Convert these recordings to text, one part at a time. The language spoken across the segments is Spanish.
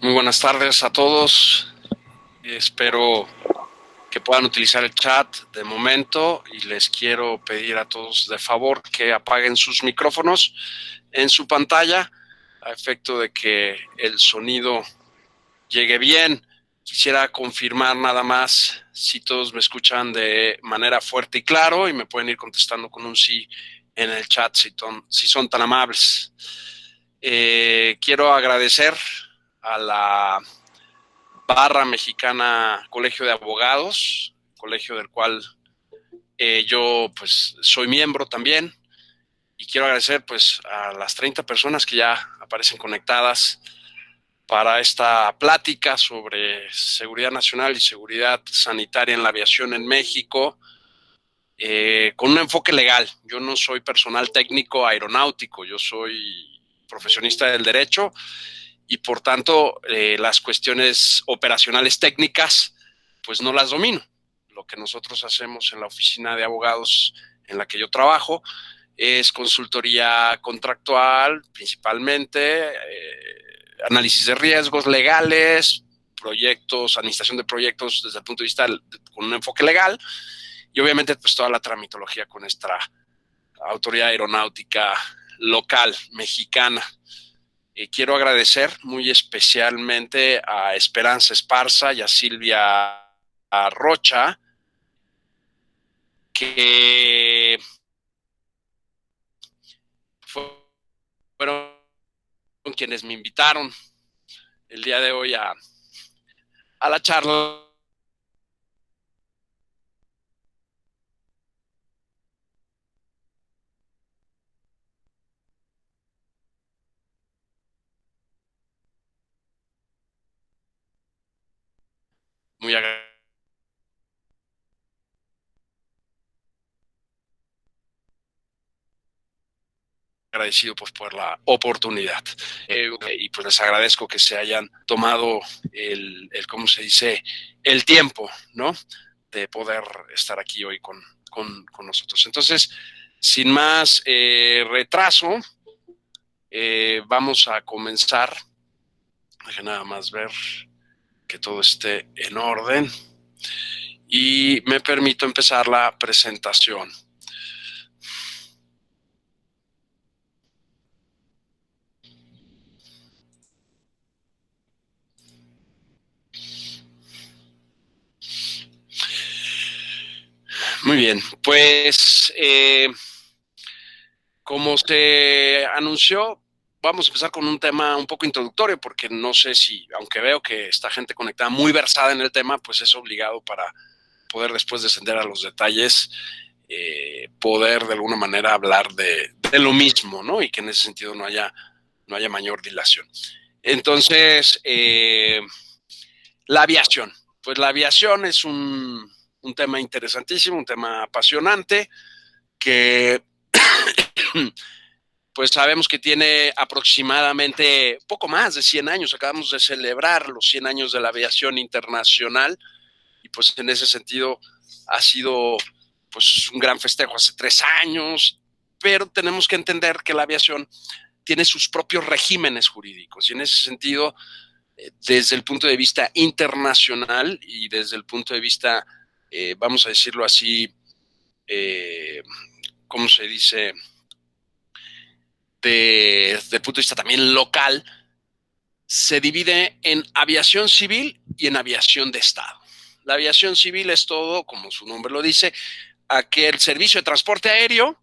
Muy buenas tardes a todos. Espero que puedan utilizar el chat de momento y les quiero pedir a todos de favor que apaguen sus micrófonos en su pantalla a efecto de que el sonido llegue bien. Quisiera confirmar nada más si todos me escuchan de manera fuerte y claro y me pueden ir contestando con un sí en el chat si son tan amables. Quiero agradecer a la Barra Mexicana Colegio de Abogados, colegio del cual yo pues soy miembro también, y quiero agradecer pues a las 30 personas que ya aparecen conectadas para esta plática sobre seguridad nacional y seguridad sanitaria en la aviación en México, con un enfoque legal. Yo no soy personal técnico aeronáutico, yo soy profesionista del derecho y por tanto las cuestiones operacionales técnicas pues no las domino. Lo que nosotros hacemos en la oficina de abogados en la que yo trabajo es consultoría contractual principalmente, análisis de riesgos legales, proyectos, administración de proyectos desde el punto de vista con un enfoque legal y obviamente pues toda la tramitología con nuestra autoridad aeronáutica local mexicana. Quiero agradecer muy especialmente a Esperanza Esparza y a Silvia Rocha, que fueron quienes me invitaron el día de hoy a la charla. Muy agradecido pues por la oportunidad, y pues les agradezco que se hayan tomado ¿cómo se dice? El tiempo, ¿no? De poder estar aquí hoy con nosotros. Entonces, sin más retraso, vamos a comenzar. Deje nada más ver que todo esté en orden y me permito empezar la presentación. Muy bien, pues como se anunció, vamos a empezar con un tema un poco introductorio, porque no sé si, aunque veo que está gente conectada muy versada en el tema, pues es obligado para poder después descender a los detalles, poder de alguna manera hablar de lo mismo, ¿no? Y que en ese sentido no haya mayor dilación. Entonces, la aviación. Pues la aviación es un tema interesantísimo, un tema apasionante, que pues sabemos que tiene aproximadamente poco más de 100 años. Acabamos de celebrar los 100 años de la aviación internacional y pues en ese sentido ha sido pues un gran festejo hace 3 años, pero tenemos que entender que la aviación tiene sus propios regímenes jurídicos y en ese sentido, desde el punto de vista internacional y desde el punto de vista, vamos a decirlo así, ¿cómo se dice? Desde el punto de vista también local, se divide en aviación civil y en aviación de Estado. La aviación civil es todo, como su nombre lo dice, aquel servicio de transporte aéreo,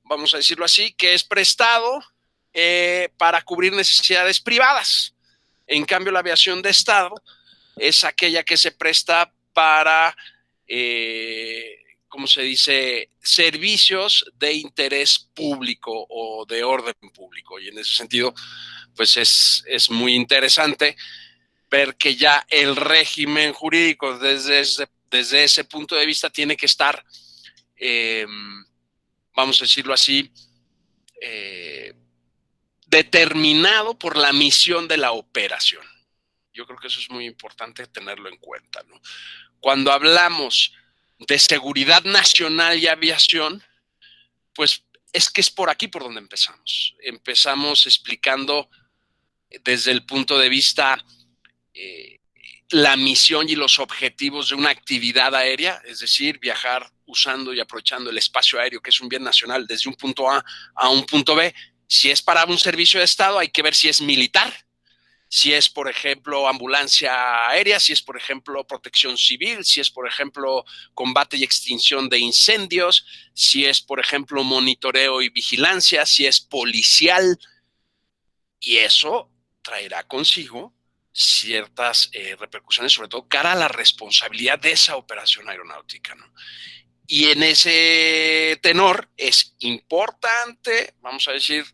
vamos a decirlo así, que es prestado para cubrir necesidades privadas. En cambio, la aviación de Estado es aquella que se presta para, ¿cómo se dice?, servicios de interés público o de orden público. Y en ese sentido, pues es muy interesante ver que ya el régimen jurídico desde ese punto de vista tiene que estar, eh, vamos a decirlo así, eh, determinado por la misión de la operación. Yo creo que eso es muy importante tenerlo en cuenta, ¿no? Cuando hablamos de seguridad nacional y aviación, pues es que es por aquí por donde empezamos. Empezamos explicando desde el punto de vista la misión y los objetivos de una actividad aérea, es decir, viajar usando y aprovechando el espacio aéreo, que es un bien nacional, desde un punto A un punto B. Si es para un servicio de Estado, hay que ver si es militar, si es, por ejemplo, ambulancia aérea, si es, por ejemplo, protección civil, si es, por ejemplo, combate y extinción de incendios, si es, por ejemplo, monitoreo y vigilancia, si es policial, y eso traerá consigo ciertas repercusiones, sobre todo cara a la responsabilidad de esa operación aeronáutica, ¿no? Y en ese tenor es importante, vamos a decir,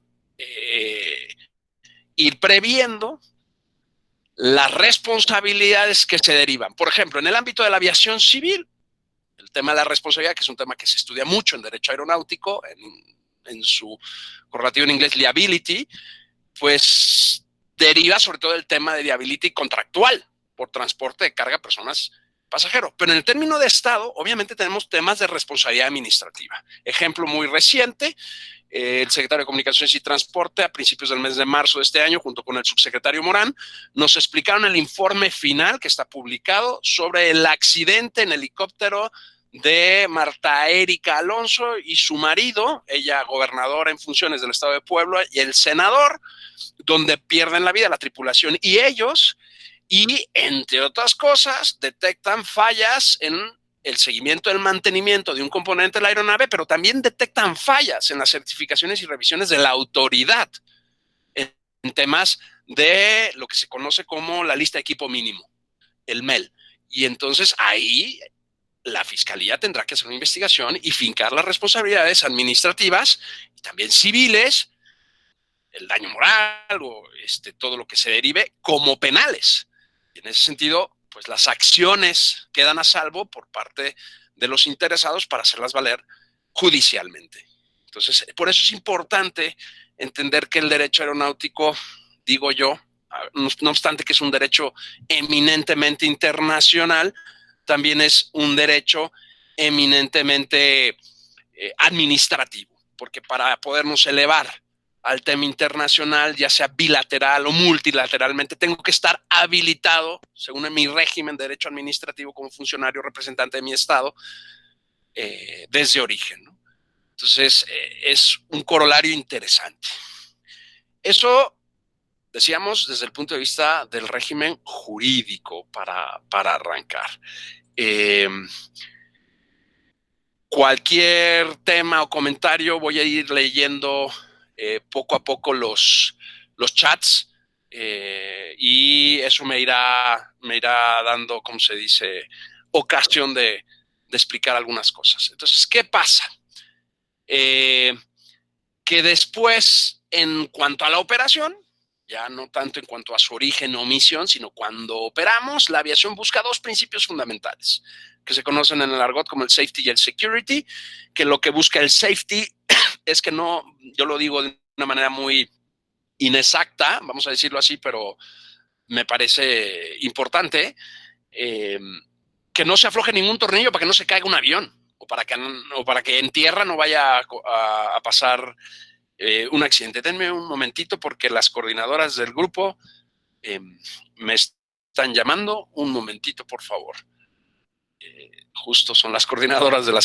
ir previendo las responsabilidades que se derivan. Por ejemplo, en el ámbito de la aviación civil, el tema de la responsabilidad, que es un tema que se estudia mucho en derecho aeronáutico, en su correlativo en inglés, liability, pues deriva sobre todo del tema de liability contractual por transporte de carga, personas, pasajeros. Pero en el término de Estado, obviamente tenemos temas de responsabilidad administrativa. Ejemplo muy reciente, el secretario de Comunicaciones y Transporte a principios del mes de marzo de este año, junto con el subsecretario Morán, nos explicaron el informe final que está publicado sobre el accidente en helicóptero de Marta Erika Alonso y su marido, ella gobernadora en funciones del estado de Puebla, y el senador, donde pierden la vida la tripulación y ellos, y entre otras cosas, detectan fallas en el seguimiento del mantenimiento de un componente de la aeronave, pero también detectan fallas en las certificaciones y revisiones de la autoridad en temas de lo que se conoce como la lista de equipo mínimo, el MEL. Y entonces ahí la fiscalía tendrá que hacer una investigación y fincar las responsabilidades administrativas y también civiles, el daño moral o todo lo que se derive, como penales. Y en ese sentido, pues las acciones quedan a salvo por parte de los interesados para hacerlas valer judicialmente. Entonces, por eso es importante entender que el derecho aeronáutico, digo yo, no obstante que es un derecho eminentemente internacional, también es un derecho eminentemente administrativo, porque para podernos elevar al tema internacional, ya sea bilateral o multilateralmente, tengo que estar habilitado, según mi régimen de derecho administrativo, como funcionario representante de mi Estado, desde origen, ¿no? Entonces, es un corolario interesante. Eso, decíamos, desde el punto de vista del régimen jurídico para arrancar. Cualquier tema o comentario, voy a ir leyendo poco a poco los chats y eso me irá dando, como se dice, ocasión de explicar algunas cosas. Entonces, ¿qué pasa? Que después, en cuanto a la operación, ya no tanto en cuanto a su origen o misión, sino cuando operamos, la aviación busca dos principios fundamentales que se conocen en el argot como el safety y el security, que lo que busca el safety es que no, yo lo digo de una manera muy inexacta, vamos a decirlo así, pero me parece importante, que no se afloje ningún tornillo para que no se caiga un avión o para que en tierra no vaya a pasar un accidente. Denme un momentito porque las coordinadoras del grupo me están llamando. Un momentito, por favor. Justo son las coordinadoras de la...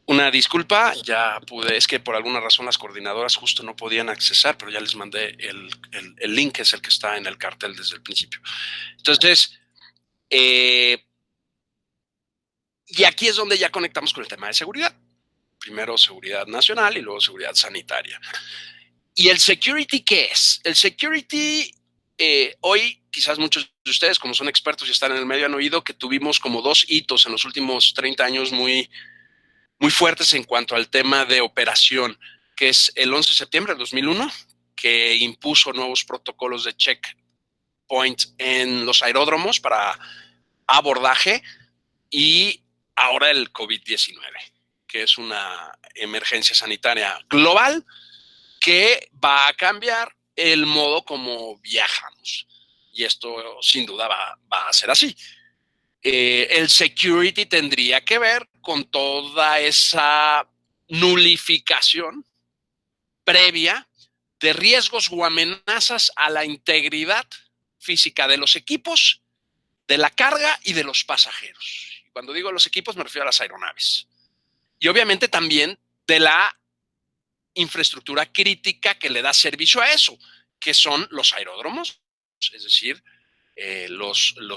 Una disculpa, ya pude, es que por alguna razón las coordinadoras justo no podían accesar, pero ya les mandé el link, que es el que está en el cartel desde el principio. Entonces, y aquí es donde ya conectamos con el tema de seguridad. Primero seguridad nacional y luego seguridad sanitaria. ¿Y el security qué es? El security Hoy, quizás muchos de ustedes, como son expertos y están en el medio, han oído que tuvimos como 2 hitos en los últimos 30 años muy, muy fuertes en cuanto al tema de operación, que es el 11 de septiembre de 2001, que impuso nuevos protocolos de checkpoint en los aeródromos para abordaje, y ahora el COVID-19, que es una emergencia sanitaria global que va a cambiar el modo como viajamos. Y esto sin duda va a ser así. El security tendría que ver con toda esa nulificación previa de riesgos o amenazas a la integridad física de los equipos, de la carga y de los pasajeros. Cuando digo los equipos me refiero a las aeronaves. Y obviamente también de la infraestructura crítica que le da servicio a eso, que son los aeródromos, es decir,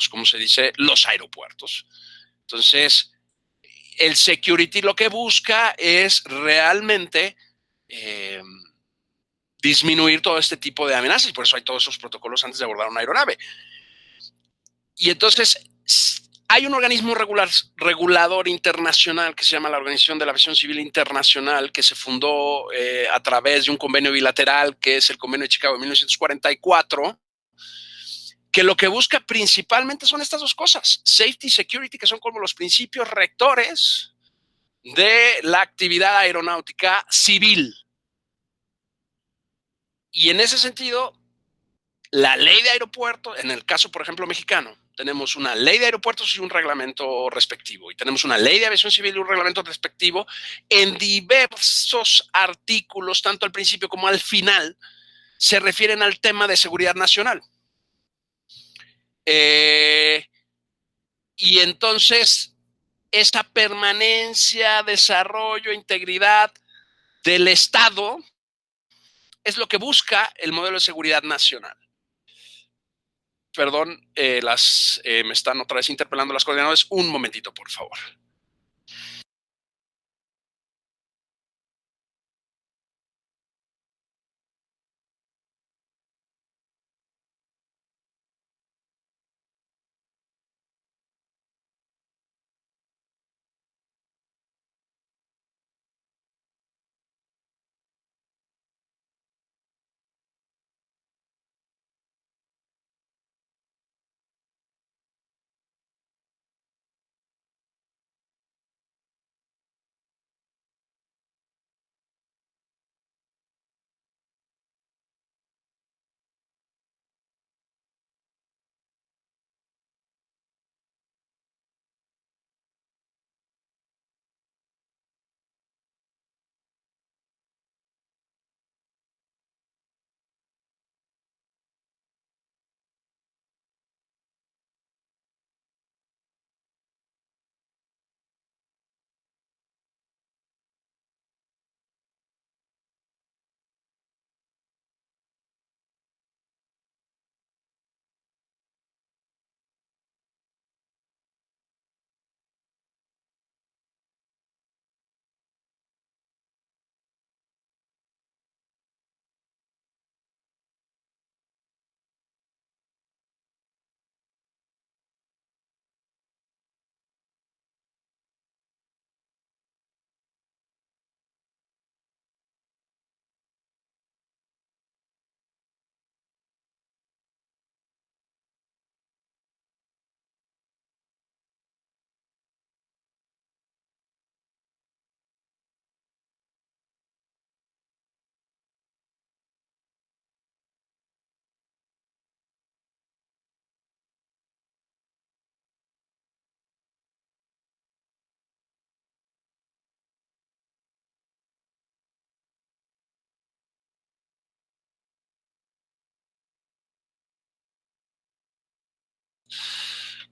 ¿cómo se dice? Los aeropuertos. Entonces, el security lo que busca es realmente eh, disminuir todo este tipo de amenazas, y por eso hay todos esos protocolos antes de abordar una aeronave. Y entonces hay un organismo regulador internacional que se llama la Organización de la Aviación Civil Internacional, que se fundó a través de un convenio bilateral, que es el Convenio de Chicago de 1944, que lo que busca principalmente son estas dos cosas: safety y security, que son como los principios rectores de la actividad aeronáutica civil. Y en ese sentido, la ley de aeropuertos, en el caso, por ejemplo, mexicano, tenemos una ley de aeropuertos y un reglamento respectivo. Y tenemos una ley de aviación civil y un reglamento respectivo en diversos artículos, tanto al principio como al final, se refieren al tema de seguridad nacional. Y entonces, esa permanencia, desarrollo, integridad del Estado es lo que busca el modelo de seguridad nacional. Perdón, me están otra vez interpelando las coordinadoras. Un momentito, por favor.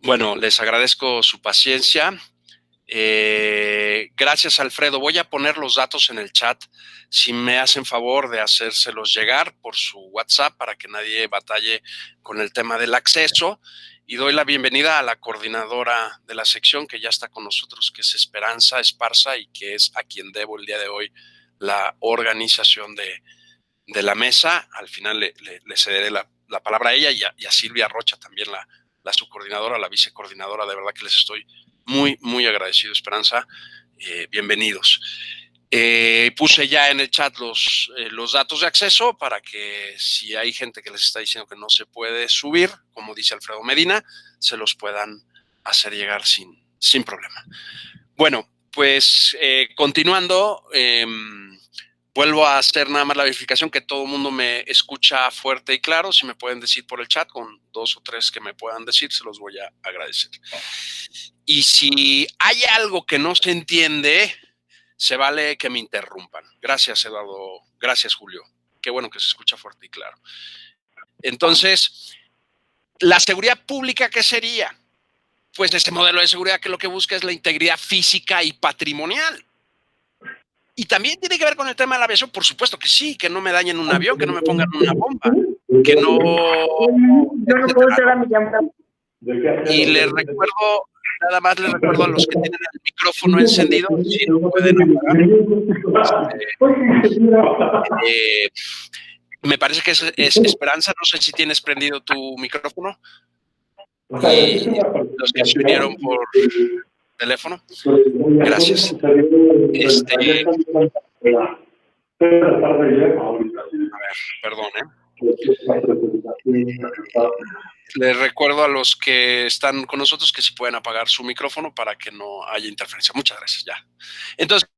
Bueno, les agradezco su paciencia. Gracias, Alfredo. Voy a poner los datos en el chat. Si me hacen favor de hacérselos llegar por su WhatsApp para que nadie batalle con el tema del acceso. Y doy la bienvenida a la coordinadora de la sección que ya está con nosotros, que es Esperanza Esparza, y que es a quien debo el día de hoy la organización de la mesa. Al final le cederé la palabra a ella y a Silvia Rocha también, la subcoordinadora, la vicecoordinadora. De verdad que les estoy muy, muy agradecido, Esperanza. Bienvenidos. Puse ya en el chat los datos de acceso para que si hay gente que les está diciendo que no se puede subir, como dice Alfredo Medina, se los puedan hacer llegar sin problema. Bueno, pues continuando, vuelvo a hacer nada más la verificación que todo el mundo me escucha fuerte y claro. Si me pueden decir por el chat, con 2 o 3 que me puedan decir, se los voy a agradecer. Y si hay algo que no se entiende, se vale que me interrumpan. Gracias, Eduardo. Gracias, Julio. Qué bueno que se escucha fuerte y claro. Entonces, ¿la seguridad pública qué sería? Pues este modelo de seguridad que lo que busca es la integridad física y patrimonial. Y también tiene que ver con el tema de la aviación, por supuesto que sí, que no me dañen un avión, que no me pongan una bomba, que no... Y les recuerdo, nada más les recuerdo a los que tienen el micrófono encendido, si lo pueden apagar. Me parece que es Esperanza, no sé si tienes prendido tu micrófono. Y los que se unieron por teléfono, gracias. A ver, perdón, Les recuerdo a los que están con nosotros que si pueden apagar su micrófono para que no haya interferencia. Muchas gracias, ya. Entonces,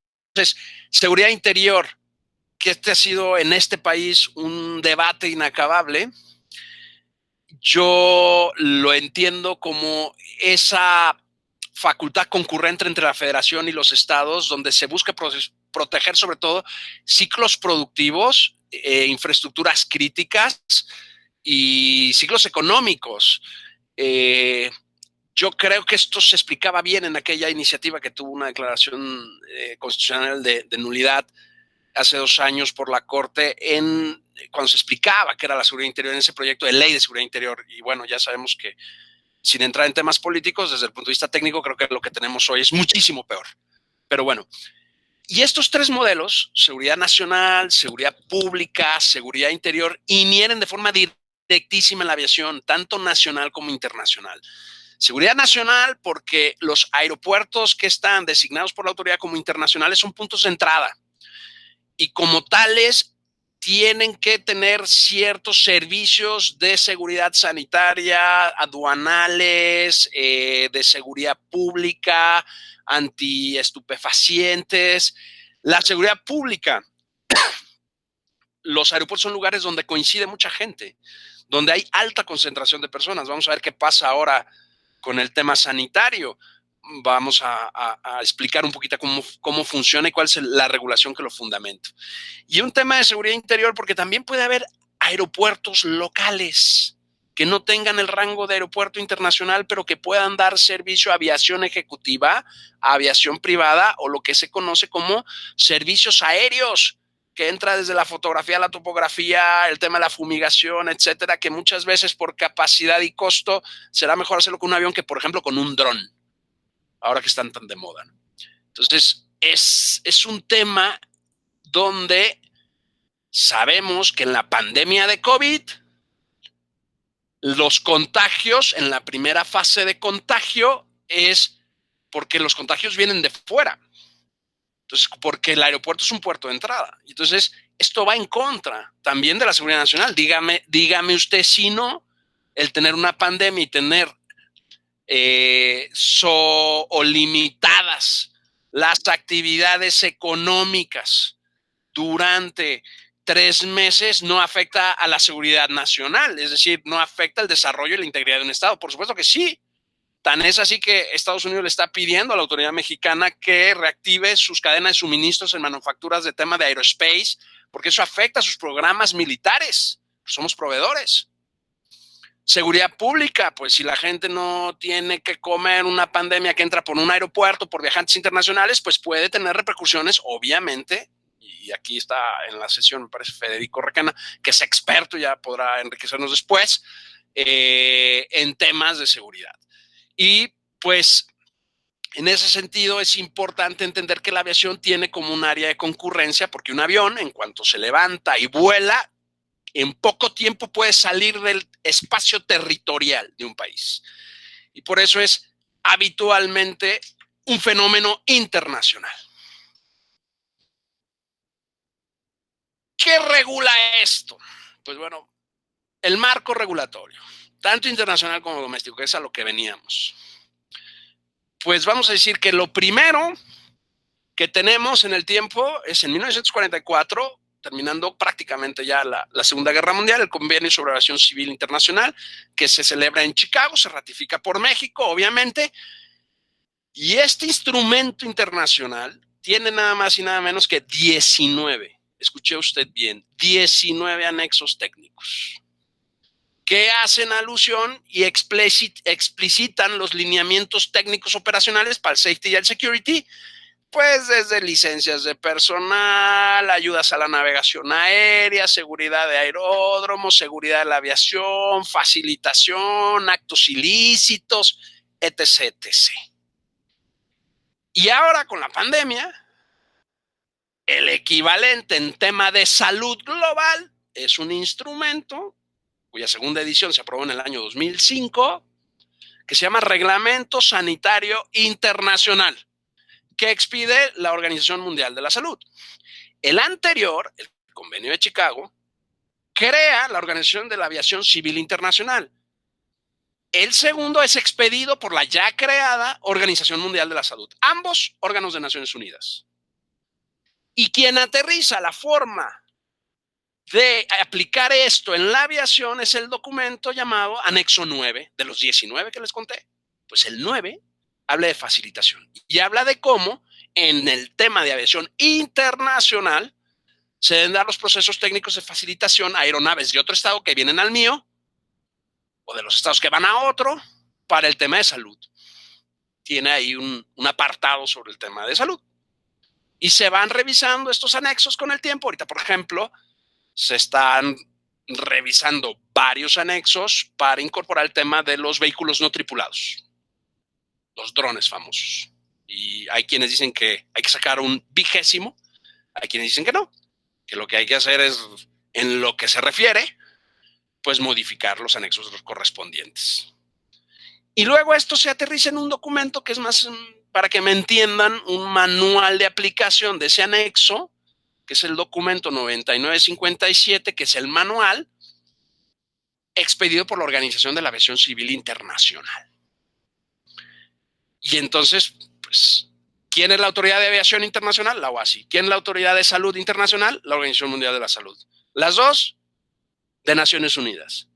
seguridad interior, que este ha sido en este país un debate inacabable. Yo lo entiendo como esa facultad concurrente entre la federación y los estados, donde se busca proteger sobre todo ciclos productivos, infraestructuras críticas y ciclos económicos. Yo creo que esto se explicaba bien en aquella iniciativa que tuvo una declaración constitucional de nulidad hace 2 años por la Corte, cuando se explicaba qué era la seguridad interior en ese proyecto de ley de seguridad interior. Y bueno, ya sabemos que, sin entrar en temas políticos, desde el punto de vista técnico, creo que lo que tenemos hoy es muchísimo peor. Pero bueno, y estos 3 modelos, seguridad nacional, seguridad pública, seguridad interior, inhieren de forma directísima en la aviación, tanto nacional como internacional. Seguridad nacional porque los aeropuertos que están designados por la autoridad como internacionales son puntos de entrada y como tales tienen que tener ciertos servicios de seguridad sanitaria, aduanales, de seguridad pública, antiestupefacientes. La seguridad pública, los aeropuertos son lugares donde coincide mucha gente, donde hay alta concentración de personas. Vamos a ver qué pasa ahora con el tema sanitario. Vamos a explicar un poquito cómo funciona y cuál es la regulación que lo fundamenta. Y un tema de seguridad interior, porque también puede haber aeropuertos locales que no tengan el rango de aeropuerto internacional, pero que puedan dar servicio a aviación ejecutiva, a aviación privada o lo que se conoce como servicios aéreos, que entra desde la fotografía, la topografía, el tema de la fumigación, etcétera, que muchas veces por capacidad y costo será mejor hacerlo con un avión que, por ejemplo, con un dron, ahora que están tan de moda. Entonces, es un tema donde sabemos que en la pandemia de COVID, los contagios, en la primera fase de contagio, es porque los contagios vienen de fuera. Entonces, porque el aeropuerto es un puerto de entrada. Entonces, esto va en contra también de la seguridad nacional. Dígame usted si no, el tener una pandemia y tener o limitadas las actividades económicas durante 3 meses no afecta a la seguridad nacional, es decir, no afecta el desarrollo y la integridad de un Estado. Por supuesto que sí. Tan es así que Estados Unidos le está pidiendo a la autoridad mexicana que reactive sus cadenas de suministros en manufacturas de tema de aerospace, porque eso afecta a sus programas militares. Somos proveedores. Seguridad pública, pues si la gente no tiene que comer, una pandemia que entra por un aeropuerto, por viajantes internacionales, pues puede tener repercusiones, obviamente, y aquí está en la sesión, me parece, Federico Requena, que es experto, ya podrá enriquecernos después, en temas de seguridad. Y pues en ese sentido es importante entender que la aviación tiene como un área de concurrencia, porque un avión, en cuanto se levanta y vuela, en poco tiempo puede salir del espacio territorial de un país. Y por eso es habitualmente un fenómeno internacional. ¿Qué regula esto? Pues bueno, el marco regulatorio, tanto internacional como doméstico, que es a lo que veníamos. Pues vamos a decir que lo primero que tenemos en el tiempo es en 1944, terminando prácticamente ya la Segunda Guerra Mundial, el Convenio sobre Aviación Civil Internacional, que se celebra en Chicago, se ratifica por México, obviamente, y este instrumento internacional tiene nada más y nada menos que 19, escuche usted bien, 19 anexos técnicos que hacen alusión y explicitan los lineamientos técnicos operacionales para el safety y el security, pues desde licencias de personal, ayudas a la navegación aérea, seguridad de aeródromos, seguridad de la aviación, facilitación, actos ilícitos, etc., etc. Y ahora con la pandemia, el equivalente en tema de salud global es un instrumento cuya segunda edición se aprobó en el año 2005, que se llama Reglamento Sanitario Internacional, que expide la Organización Mundial de la Salud. El anterior, el Convenio de Chicago, crea la Organización de la Aviación Civil Internacional. El segundo es expedido por la ya creada Organización Mundial de la Salud, ambos órganos de Naciones Unidas. Y quien aterriza la forma de aplicar esto en la aviación es el documento llamado Anexo 9, de los 19 que les conté. Pues el 9 habla de facilitación y habla de cómo en el tema de aviación internacional se deben dar los procesos técnicos de facilitación a aeronaves de otro estado que vienen al mío o de los estados que van a otro para el tema de salud. Tiene ahí un apartado sobre el tema de salud. Y se van revisando estos anexos con el tiempo. Ahorita, por ejemplo, se están revisando varios anexos para incorporar el tema de los vehículos no tripulados, los drones famosos. Y hay quienes dicen que hay que sacar un 20º, hay quienes dicen que no, que lo que hay que hacer es, en lo que se refiere, pues modificar los anexos correspondientes. Y luego esto se aterriza en un documento que es más, para que me entiendan, un manual de aplicación de ese anexo, que es el documento 9957, que es el manual expedido por la Organización de la Aviación Civil Internacional. Y entonces, pues, ¿quién es la Autoridad de Aviación Internacional? La OASI. ¿Quién es la Autoridad de Salud Internacional? La Organización Mundial de la Salud. Las dos de Naciones Unidas.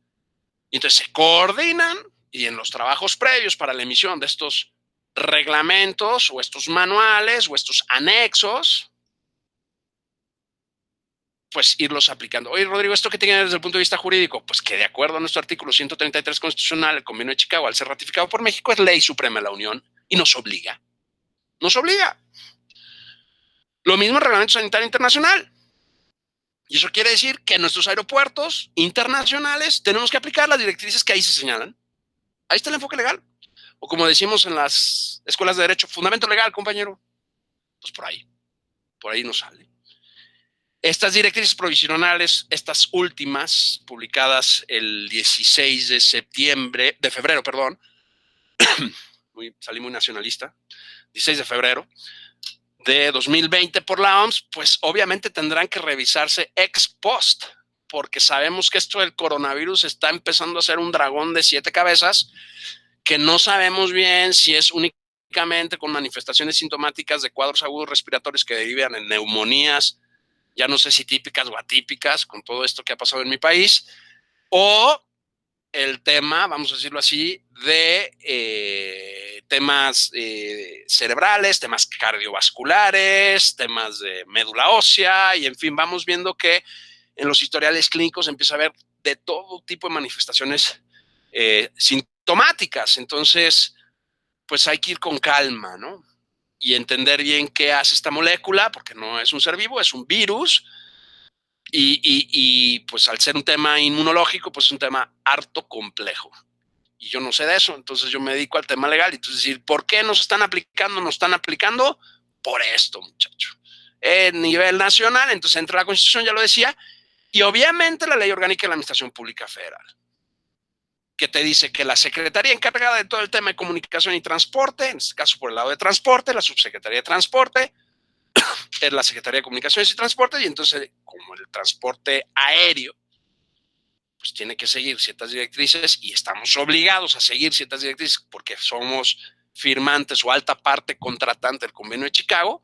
Y entonces se coordinan y en los trabajos previos para la emisión de estos reglamentos o estos manuales o estos anexos, pues irlos aplicando. Oye, Rodrigo, ¿esto qué tiene desde el punto de vista jurídico? Pues que de acuerdo a nuestro artículo 133 constitucional, el Convenio de Chicago, al ser ratificado por México, es ley suprema de la Unión y nos obliga. Nos obliga. Lo mismo el Reglamento Sanitario Internacional. Y eso quiere decir que en nuestros aeropuertos internacionales tenemos que aplicar las directrices que ahí se señalan. Ahí está el enfoque legal. O como decimos en las escuelas de derecho, fundamento legal, compañero. Pues por ahí nos sale. Estas directrices provisionales, estas últimas, publicadas el 16 de febrero, salí muy nacionalista, 16 de febrero de 2020 por la OMS, pues obviamente tendrán que revisarse ex post, porque sabemos que esto del coronavirus está empezando a ser un dragón de 7 cabezas, que no sabemos bien si es únicamente con manifestaciones sintomáticas de cuadros agudos respiratorios que derivan en neumonías, ya no sé si típicas o atípicas, con todo esto que ha pasado en mi país, o el tema, vamos a decirlo así, de temas cerebrales, temas cardiovasculares, temas de médula ósea, y en fin, vamos viendo que en los historiales clínicos empieza a haber de todo tipo de manifestaciones sintomáticas. Entonces, pues hay que ir con calma, ¿no? Y entender bien qué hace esta molécula, porque no es un ser vivo, es un virus. Y pues al ser un tema inmunológico, pues es un tema harto complejo. Y yo no sé de eso, entonces yo me dedico al tema legal. Entonces, decir, ¿por qué nos están aplicando? Nos están aplicando por esto, muchacho. En nivel nacional, entonces entra la Constitución, ya lo decía, Y obviamente la Ley Orgánica de la Administración Pública Federal, que te dice que la Secretaría encargada de todo el tema de comunicación y transporte, en este caso por el lado de transporte, la Subsecretaría de Transporte, es la Secretaría de Comunicaciones y Transporte, y entonces, como el transporte aéreo, pues tiene que seguir ciertas directrices y estamos obligados a seguir ciertas directrices porque somos firmantes o alta parte contratante del Convenio de Chicago,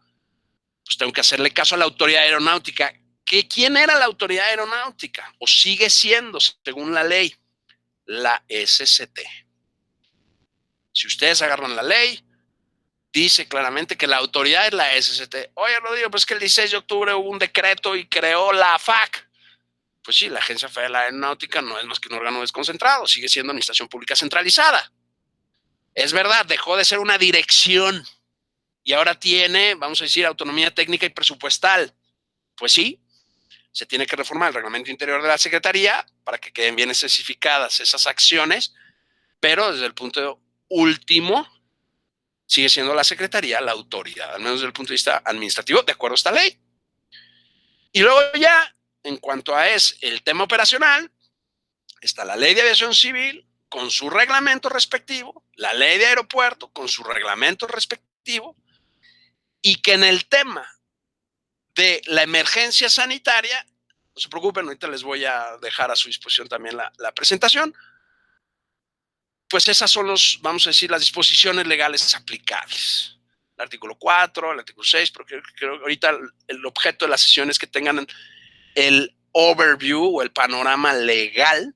pues tengo que hacerle caso a la Autoridad Aeronáutica. ¿Quién era la Autoridad Aeronáutica? O sigue siendo, según la ley, la SCT. Si ustedes agarran la ley, dice claramente que la autoridad es la SCT. Oye, Rodrigo, pues que el 16 de octubre hubo un decreto y creó la AFAC. Pues sí, la Agencia Federal de Aeronáutica no es más que un órgano desconcentrado, sigue siendo administración pública centralizada. Es verdad, dejó de ser una dirección y ahora tiene, vamos a decir, autonomía técnica y presupuestal. Pues sí, se tiene que reformar el reglamento interior de la Secretaría para que queden bien especificadas esas acciones, pero desde el punto último sigue siendo la Secretaría la autoridad, al menos desde el punto de vista administrativo, de acuerdo a esta ley. Y luego ya, en cuanto a el tema operacional, está la Ley de Aviación Civil con su reglamento respectivo, la Ley de Aeropuerto con su reglamento respectivo, y que en el tema de la emergencia sanitaria, no se preocupen, ahorita les voy a dejar a su disposición también la presentación, pues esas son vamos a decir, las disposiciones legales aplicables. El artículo 4, el artículo 6, porque creo que ahorita el objeto de la sesión es que tengan el overview o el panorama legal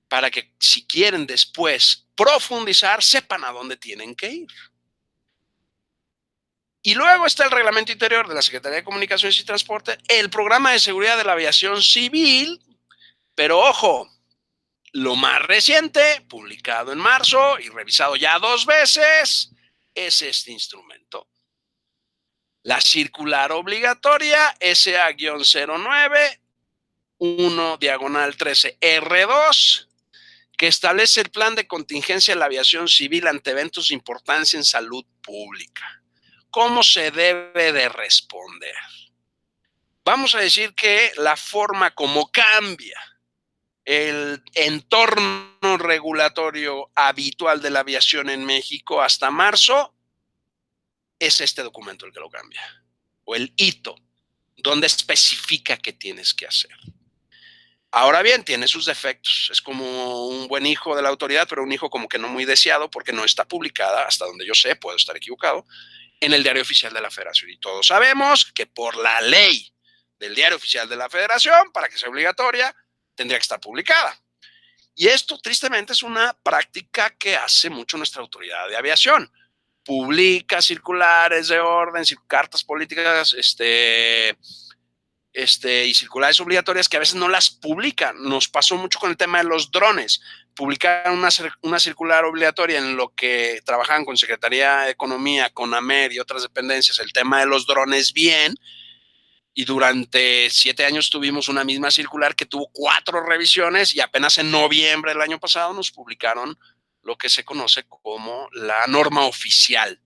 para que si quieren después profundizar, sepan a dónde tienen que ir. Y luego está el reglamento interior de la Secretaría de Comunicaciones y Transporte, el programa de seguridad de la aviación civil, pero ojo, lo más reciente, publicado en marzo y revisado ya 2 veces, es este instrumento. La circular obligatoria SA-09 1/13R2, que establece el plan de contingencia de la aviación civil ante eventos de importancia en salud pública. ¿Cómo se debe de responder? Vamos a decir que la forma como cambia el entorno regulatorio habitual de la aviación en México hasta marzo es este documento el que lo cambia, o el hito, donde especifica qué tienes que hacer. Ahora bien, tiene sus defectos. Es como un buen hijo de la autoridad, pero un hijo como que no muy deseado porque no está publicada, hasta donde yo sé, puedo estar equivocado, en el Diario Oficial de la Federación. Y todos sabemos que por la ley del Diario Oficial de la Federación, para que sea obligatoria, tendría que estar publicada. Y esto, tristemente, es una práctica que hace mucho nuestra autoridad de aviación. Publica circulares de orden, cartas políticas, y circulares obligatorias que a veces no las publican. Nos pasó mucho con el tema de los drones. Publicaron una circular obligatoria en lo que trabajaban con Secretaría de Economía, con AMER y otras dependencias, el tema de los drones bien, y durante 7 años tuvimos una misma circular que tuvo 4 revisiones y apenas en noviembre del año pasado nos publicaron lo que se conoce como la norma oficial.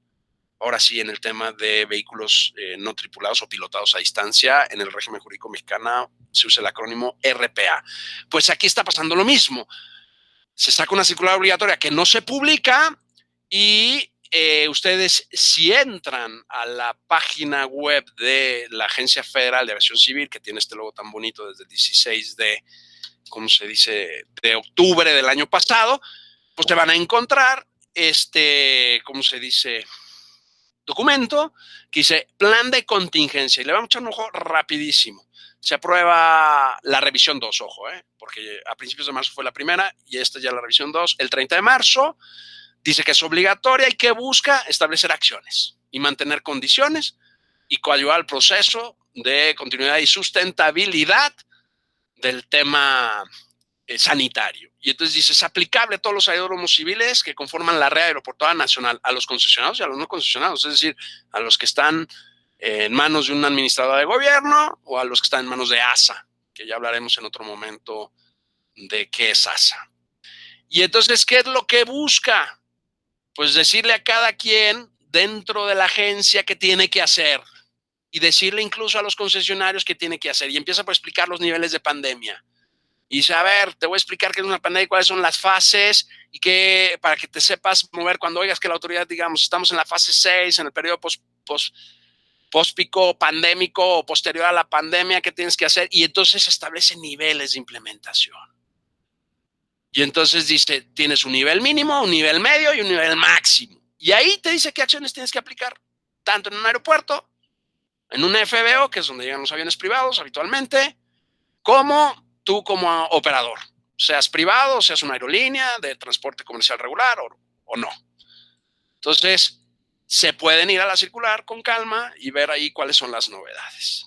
Ahora sí, en el tema de vehículos no tripulados o pilotados a distancia, en el régimen jurídico mexicano se usa el acrónimo RPA. Pues aquí está pasando lo mismo. Se saca una circular obligatoria que no se publica y ustedes, si entran a la página web de la Agencia Federal de Aviación Civil, que tiene este logo tan bonito desde el 16 de, ¿cómo se dice?, de octubre del año pasado, pues te van a encontrar ¿cómo se dice?, documento que dice plan de contingencia, y le vamos a echar un ojo rapidísimo. Se aprueba la revisión 2, ojo, porque a principios de marzo fue la primera y esta ya la revisión 2, el 30 de marzo, dice que es obligatoria y que busca establecer acciones y mantener condiciones y coadyuvar al proceso de continuidad y sustentabilidad del tema sanitario. Y entonces dice, es aplicable a todos los aeródromos civiles que conforman la red aeroportuaria nacional, a los concesionados y a los no concesionados, es decir, a los que están en manos de un administrador de gobierno o a los que están en manos de ASA, que ya hablaremos en otro momento de qué es ASA. Y entonces, ¿qué es lo que busca? Pues decirle a cada quien dentro de la agencia qué tiene que hacer y decirle incluso a los concesionarios qué tiene que hacer. Y empieza por explicar los niveles de pandemia. Y dice, a ver, te voy a explicar qué es una pandemia y cuáles son las fases y que, para que te sepas mover cuando oigas que la autoridad, digamos, estamos en la fase 6, en el periodo post-pico pandémico o posterior a la pandemia, ¿qué tienes que hacer? Y entonces establece niveles de implementación. Y entonces dice, tienes un nivel mínimo, un nivel medio y un nivel máximo. Y ahí te dice qué acciones tienes que aplicar, tanto en un aeropuerto, en un FBO, que es donde llegan los aviones privados habitualmente, como tú como operador, seas privado, seas una aerolínea de transporte comercial regular o no. Entonces, se pueden ir a la circular con calma y ver ahí cuáles son las novedades.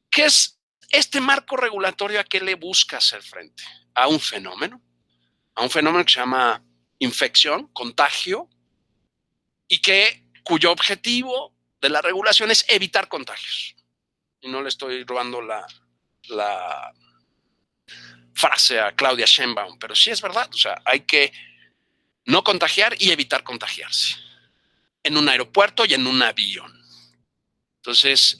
¿Qué es este marco regulatorio? ¿A qué le busca hacer frente? A un fenómeno que se llama infección, contagio, y cuyo objetivo de la regulación es evitar contagios. Y no le estoy robando la frase a Claudia Sheinbaum, pero sí es verdad, o sea, hay que no contagiar y evitar contagiarse en un aeropuerto y en un avión. Entonces,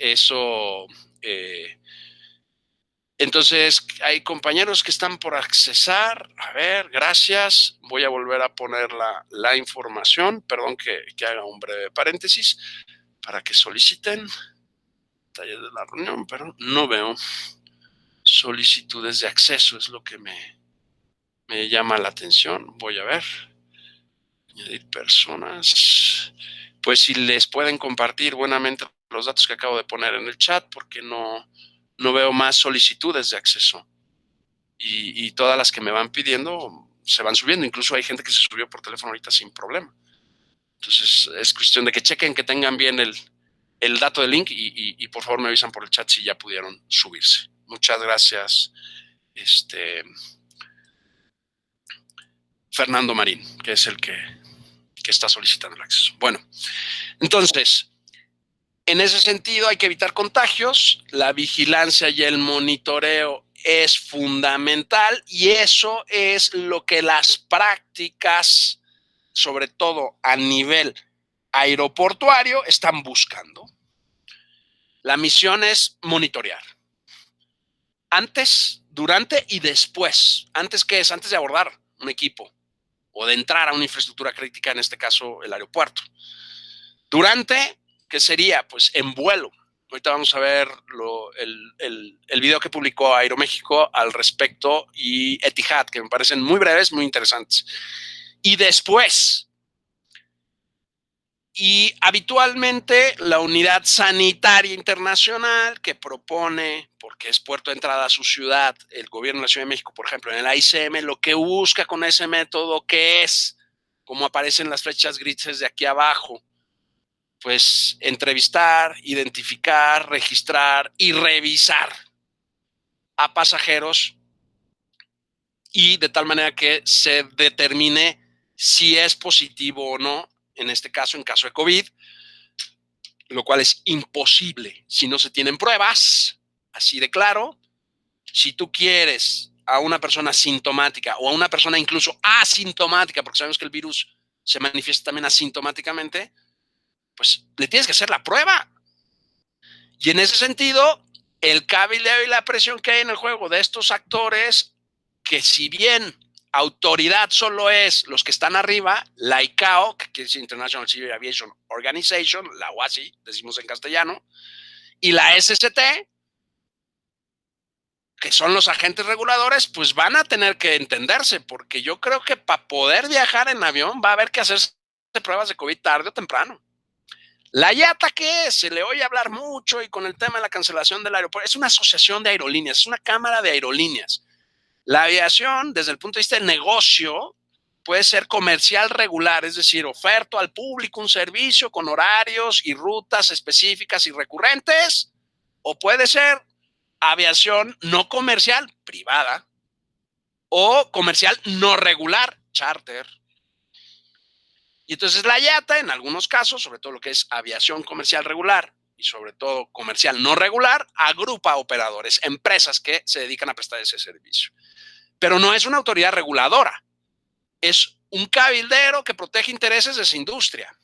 entonces hay compañeros que están por accesar. A ver, gracias. Voy a volver a poner la información. Perdón que haga un breve paréntesis para que soliciten detalles de la reunión, pero no veo solicitudes de acceso, es lo que me llama la atención. Voy a ver. Añadir personas. Pues si les pueden compartir buenamente los datos que acabo de poner en el chat, porque no veo más solicitudes de acceso. Y todas las que me van pidiendo se van subiendo. Incluso hay gente que se subió por teléfono ahorita sin problema. Entonces es cuestión de que chequen que tengan bien el dato del link y por favor me avisan por el chat si ya pudieron subirse. Muchas gracias, Fernando Marín, que es el que está solicitando el acceso. Bueno, entonces, en ese sentido hay que evitar contagios, la vigilancia y el monitoreo es fundamental y eso es lo que las prácticas, sobre todo a nivel aeroportuario, están buscando. La misión es monitorear. Antes, durante y después. ¿Antes qué es? Antes de abordar un equipo o de entrar a una infraestructura crítica, en este caso el aeropuerto. Durante, ¿qué sería? Pues en vuelo. Ahorita vamos a ver el video que publicó Aeroméxico al respecto y Etihad, que me parecen muy breves, muy interesantes. Y después, y habitualmente la Unidad Sanitaria Internacional que propone, porque es puerto de entrada a su ciudad, el gobierno de la Ciudad de México, por ejemplo, en el AICM, lo que busca con ese método, que es, como aparecen las flechas grises de aquí abajo, pues entrevistar, identificar, registrar y revisar a pasajeros y de tal manera que se determine si es positivo o no, en este caso, en caso de COVID, lo cual es imposible si no se tienen pruebas, así de claro. Si tú quieres a una persona sintomática o a una persona incluso asintomática, porque sabemos que el virus se manifiesta también asintomáticamente, pues le tienes que hacer la prueba. Y en ese sentido, el cabildeo y la presión que hay en el juego de estos actores, que si bien autoridad solo es los que están arriba, la ICAO, que es International Civil Aviation Organization, la OASI, decimos en castellano, y la SST, que son los agentes reguladores, pues van a tener que entenderse, porque yo creo que para poder viajar en avión va a haber que hacerse pruebas de COVID tarde o temprano. La IATA, ¿qué es? Se le oye hablar mucho y con el tema de la cancelación del aeropuerto, es una asociación de aerolíneas, es una cámara de aerolíneas. La aviación, desde el punto de vista del negocio, puede ser comercial regular, es decir, oferto al público un servicio con horarios y rutas específicas y recurrentes, o puede ser aviación no comercial, privada, o comercial no regular, charter. Y entonces la IATA, en algunos casos, sobre todo lo que es aviación comercial regular y sobre todo comercial no regular, agrupa operadores, empresas que se dedican a prestar ese servicio. Pero no es una autoridad reguladora, es un cabildero que protege intereses de esa industria.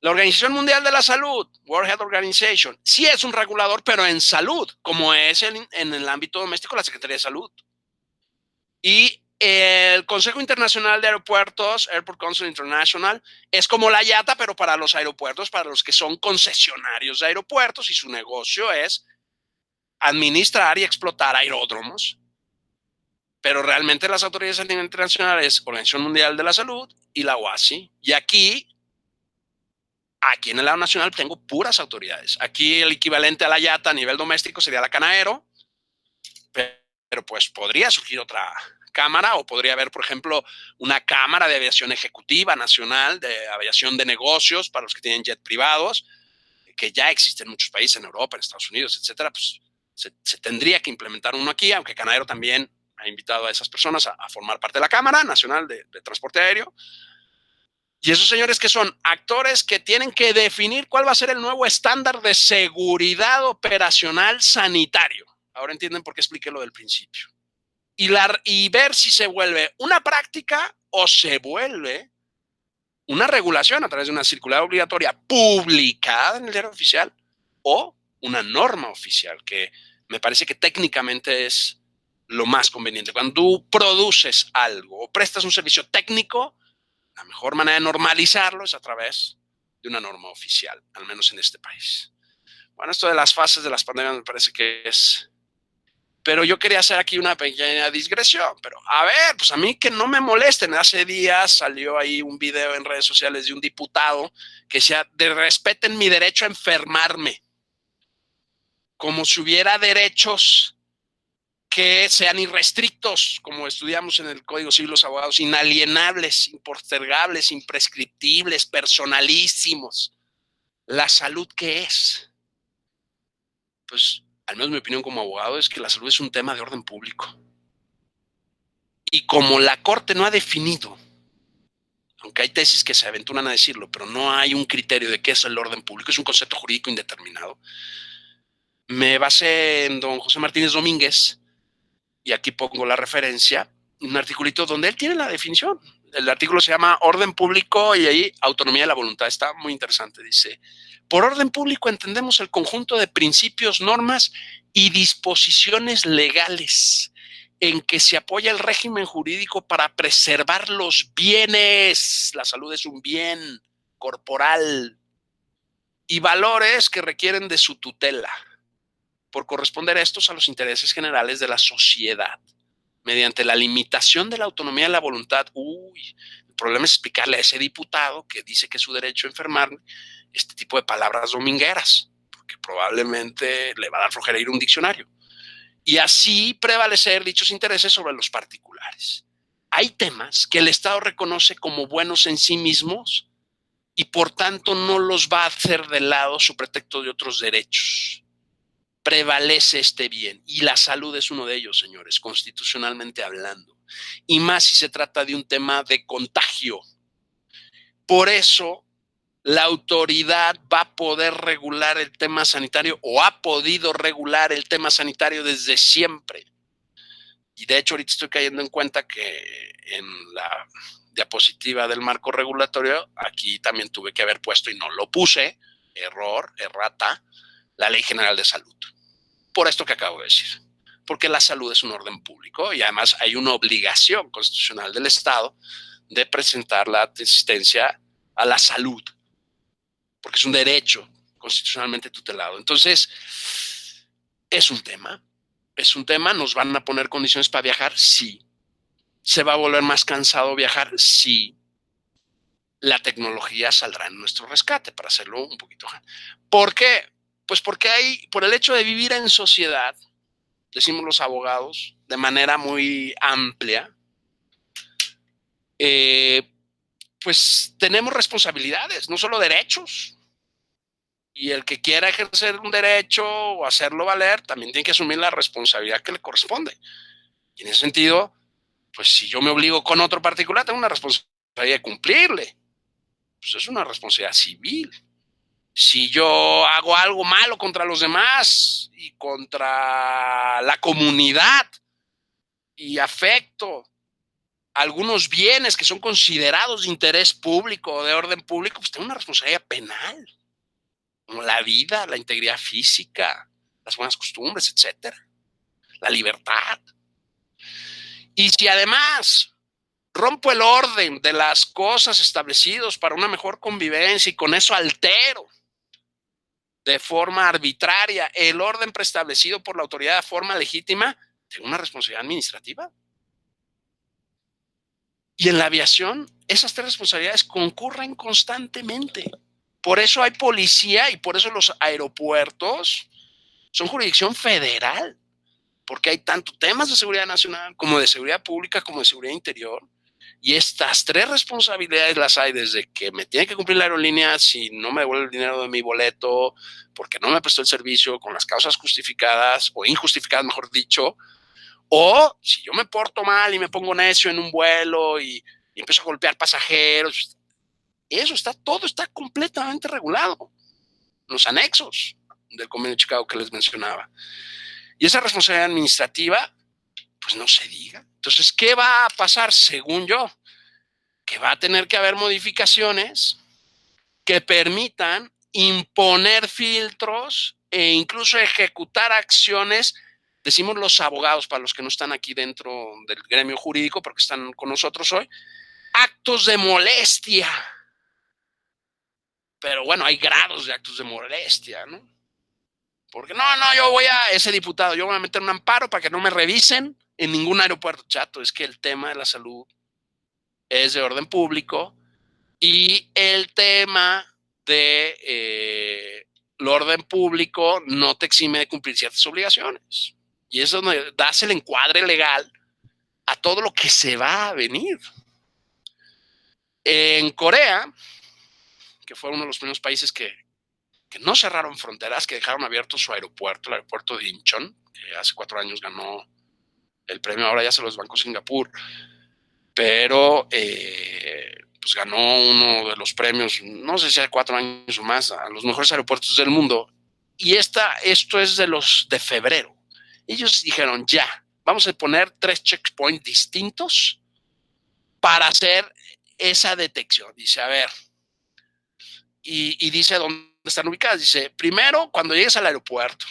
La Organización Mundial de la Salud, World Health Organization, sí es un regulador, pero en salud, como es en el ámbito doméstico la Secretaría de Salud. Y el Consejo Internacional de Aeropuertos, Airport Council International, es como la IATA, pero para los aeropuertos, para los que son concesionarios de aeropuertos, y su negocio es administrar y explotar aeródromos. Pero realmente las autoridades a nivel internacional es Organización Mundial de la Salud y la OASI. Y aquí en el lado nacional tengo puras autoridades. Aquí el equivalente a la IATA a nivel doméstico sería la Canaero, pero pues podría surgir otra cámara, o podría haber, por ejemplo, una cámara de aviación ejecutiva nacional, de aviación de negocios para los que tienen jet privados, que ya existen en muchos países, en Europa, en Estados Unidos, etcétera. Pues se tendría que implementar uno aquí, aunque Canaero también ha invitado a esas personas a formar parte de la Cámara Nacional de Transporte Aéreo. Y esos señores que son actores que tienen que definir cuál va a ser el nuevo estándar de seguridad operacional sanitario. Ahora entienden por qué expliqué lo del principio. Y ver si se vuelve una práctica o se vuelve una regulación a través de una circular obligatoria publicada en el diario oficial o una norma oficial, que me parece que técnicamente es lo más conveniente. Cuando tú produces algo o prestas un servicio técnico, la mejor manera de normalizarlo es a través de una norma oficial, al menos en este país. Bueno, esto de las fases de las pandemias me parece que es... Pero yo quería hacer aquí una pequeña digresión. Pero a ver, pues a mí que no me molesten. Hace días salió ahí un video en redes sociales de un diputado que decía, respeten mi derecho a enfermarme. Como si hubiera derechos que sean irrestrictos, como estudiamos en el Código Civil los abogados, inalienables, impostergables, imprescriptibles, personalísimos. ¿La salud qué es? Pues, al menos mi opinión como abogado es que la salud es un tema de orden público. Y como la Corte no ha definido, aunque hay tesis que se aventuran a decirlo, pero no hay un criterio de qué es el orden público, es un concepto jurídico indeterminado, me basé en don José Martínez Domínguez, y aquí pongo la referencia, un articulito donde él tiene la definición. El artículo se llama Orden Público y ahí Autonomía de la Voluntad. Está muy interesante. Dice, por orden público entendemos el conjunto de principios, normas y disposiciones legales en que se apoya el régimen jurídico para preservar los bienes. La salud es un bien corporal y valores que requieren de su tutela por corresponder estos a los intereses generales de la sociedad mediante la limitación de la autonomía de la voluntad. El problema es explicarle a ese diputado que dice que es su derecho a enfermar este tipo de palabras domingueras, porque probablemente le va a dar flojera ir a un diccionario. Y así prevalecer dichos intereses sobre los particulares. Hay temas que el Estado reconoce como buenos en sí mismos y por tanto no los va a hacer de lado su pretexto de otros derechos. Prevalece este bien y la salud es uno de ellos, señores, constitucionalmente hablando, y más si se trata de un tema de contagio. Por eso la autoridad va a poder regular el tema sanitario, o ha podido regular el tema sanitario desde siempre. Y de hecho ahorita estoy cayendo en cuenta que en la diapositiva del marco regulatorio aquí también tuve que haber puesto, y no lo puse, error, errata, la Ley General de Salud. Por esto que acabo de decir, porque la salud es un orden público y además hay una obligación constitucional del Estado de presentar la asistencia a la salud, porque es un derecho constitucionalmente tutelado. Entonces, es un tema, nos van a poner condiciones para viajar, sí. ¿Se va a volver más cansado viajar? Sí. La tecnología saldrá en nuestro rescate para hacerlo un poquito. ¿Por qué? Pues porque por el hecho de vivir en sociedad, decimos los abogados, de manera muy amplia, pues tenemos responsabilidades, no solo derechos. Y el que quiera ejercer un derecho o hacerlo valer, también tiene que asumir la responsabilidad que le corresponde. Y en ese sentido, pues si yo me obligo con otro particular, tengo una responsabilidad de cumplirle. Pues es una responsabilidad civil. Si yo hago algo malo contra los demás y contra la comunidad y afecto algunos bienes que son considerados de interés público o de orden público, pues tienen una responsabilidad penal, como la vida, la integridad física, las buenas costumbres, etcétera, la libertad. Y si además rompo el orden de las cosas establecidos para una mejor convivencia y con eso altero de forma arbitraria el orden preestablecido por la autoridad de forma legítima, tengo una responsabilidad administrativa. Y en la aviación, esas tres responsabilidades concurren constantemente. Por eso hay policía y por eso los aeropuertos son jurisdicción federal, porque hay tanto temas de seguridad nacional como de seguridad pública como de seguridad interior. Y estas tres responsabilidades las hay desde que me tiene que cumplir la aerolínea si no me devuelve el dinero de mi boleto, porque no me prestó el servicio con las causas justificadas o injustificadas, mejor dicho, o si yo me porto mal y me pongo necio en un vuelo y empiezo a golpear pasajeros. Eso todo está completamente regulado. Los anexos del Convenio de Chicago que les mencionaba. Y esa responsabilidad administrativa, pues no se diga. Entonces, ¿qué va a pasar? Según yo, que va a tener que haber modificaciones que permitan imponer filtros e incluso ejecutar acciones, decimos los abogados, para los que no están aquí dentro del gremio jurídico, porque están con nosotros hoy, actos de molestia. Pero bueno, hay grados de actos de molestia, ¿no? Porque no, yo voy a ese diputado, yo voy a meter un amparo para que no me revisen en ningún aeropuerto. Chato, es que el tema de la salud es de orden público y el tema de el orden público no te exime de cumplir ciertas obligaciones. Y es donde das el encuadre legal a todo lo que se va a venir. En Corea, que fue uno de los primeros países que no cerraron fronteras, que dejaron abierto su aeropuerto, el aeropuerto de Incheon, que hace 4 años ganó el premio, ahora ya se los bancó Singapur, pero pues ganó uno de los premios, no sé si hace 4 años o más, a los mejores aeropuertos del mundo. Y esto es de los de febrero. Ellos dijeron, ya, vamos a poner 3 checkpoints distintos para hacer esa detección. Dice, a ver, y dice dónde están ubicadas. Dice, primero, cuando llegues al aeropuerto,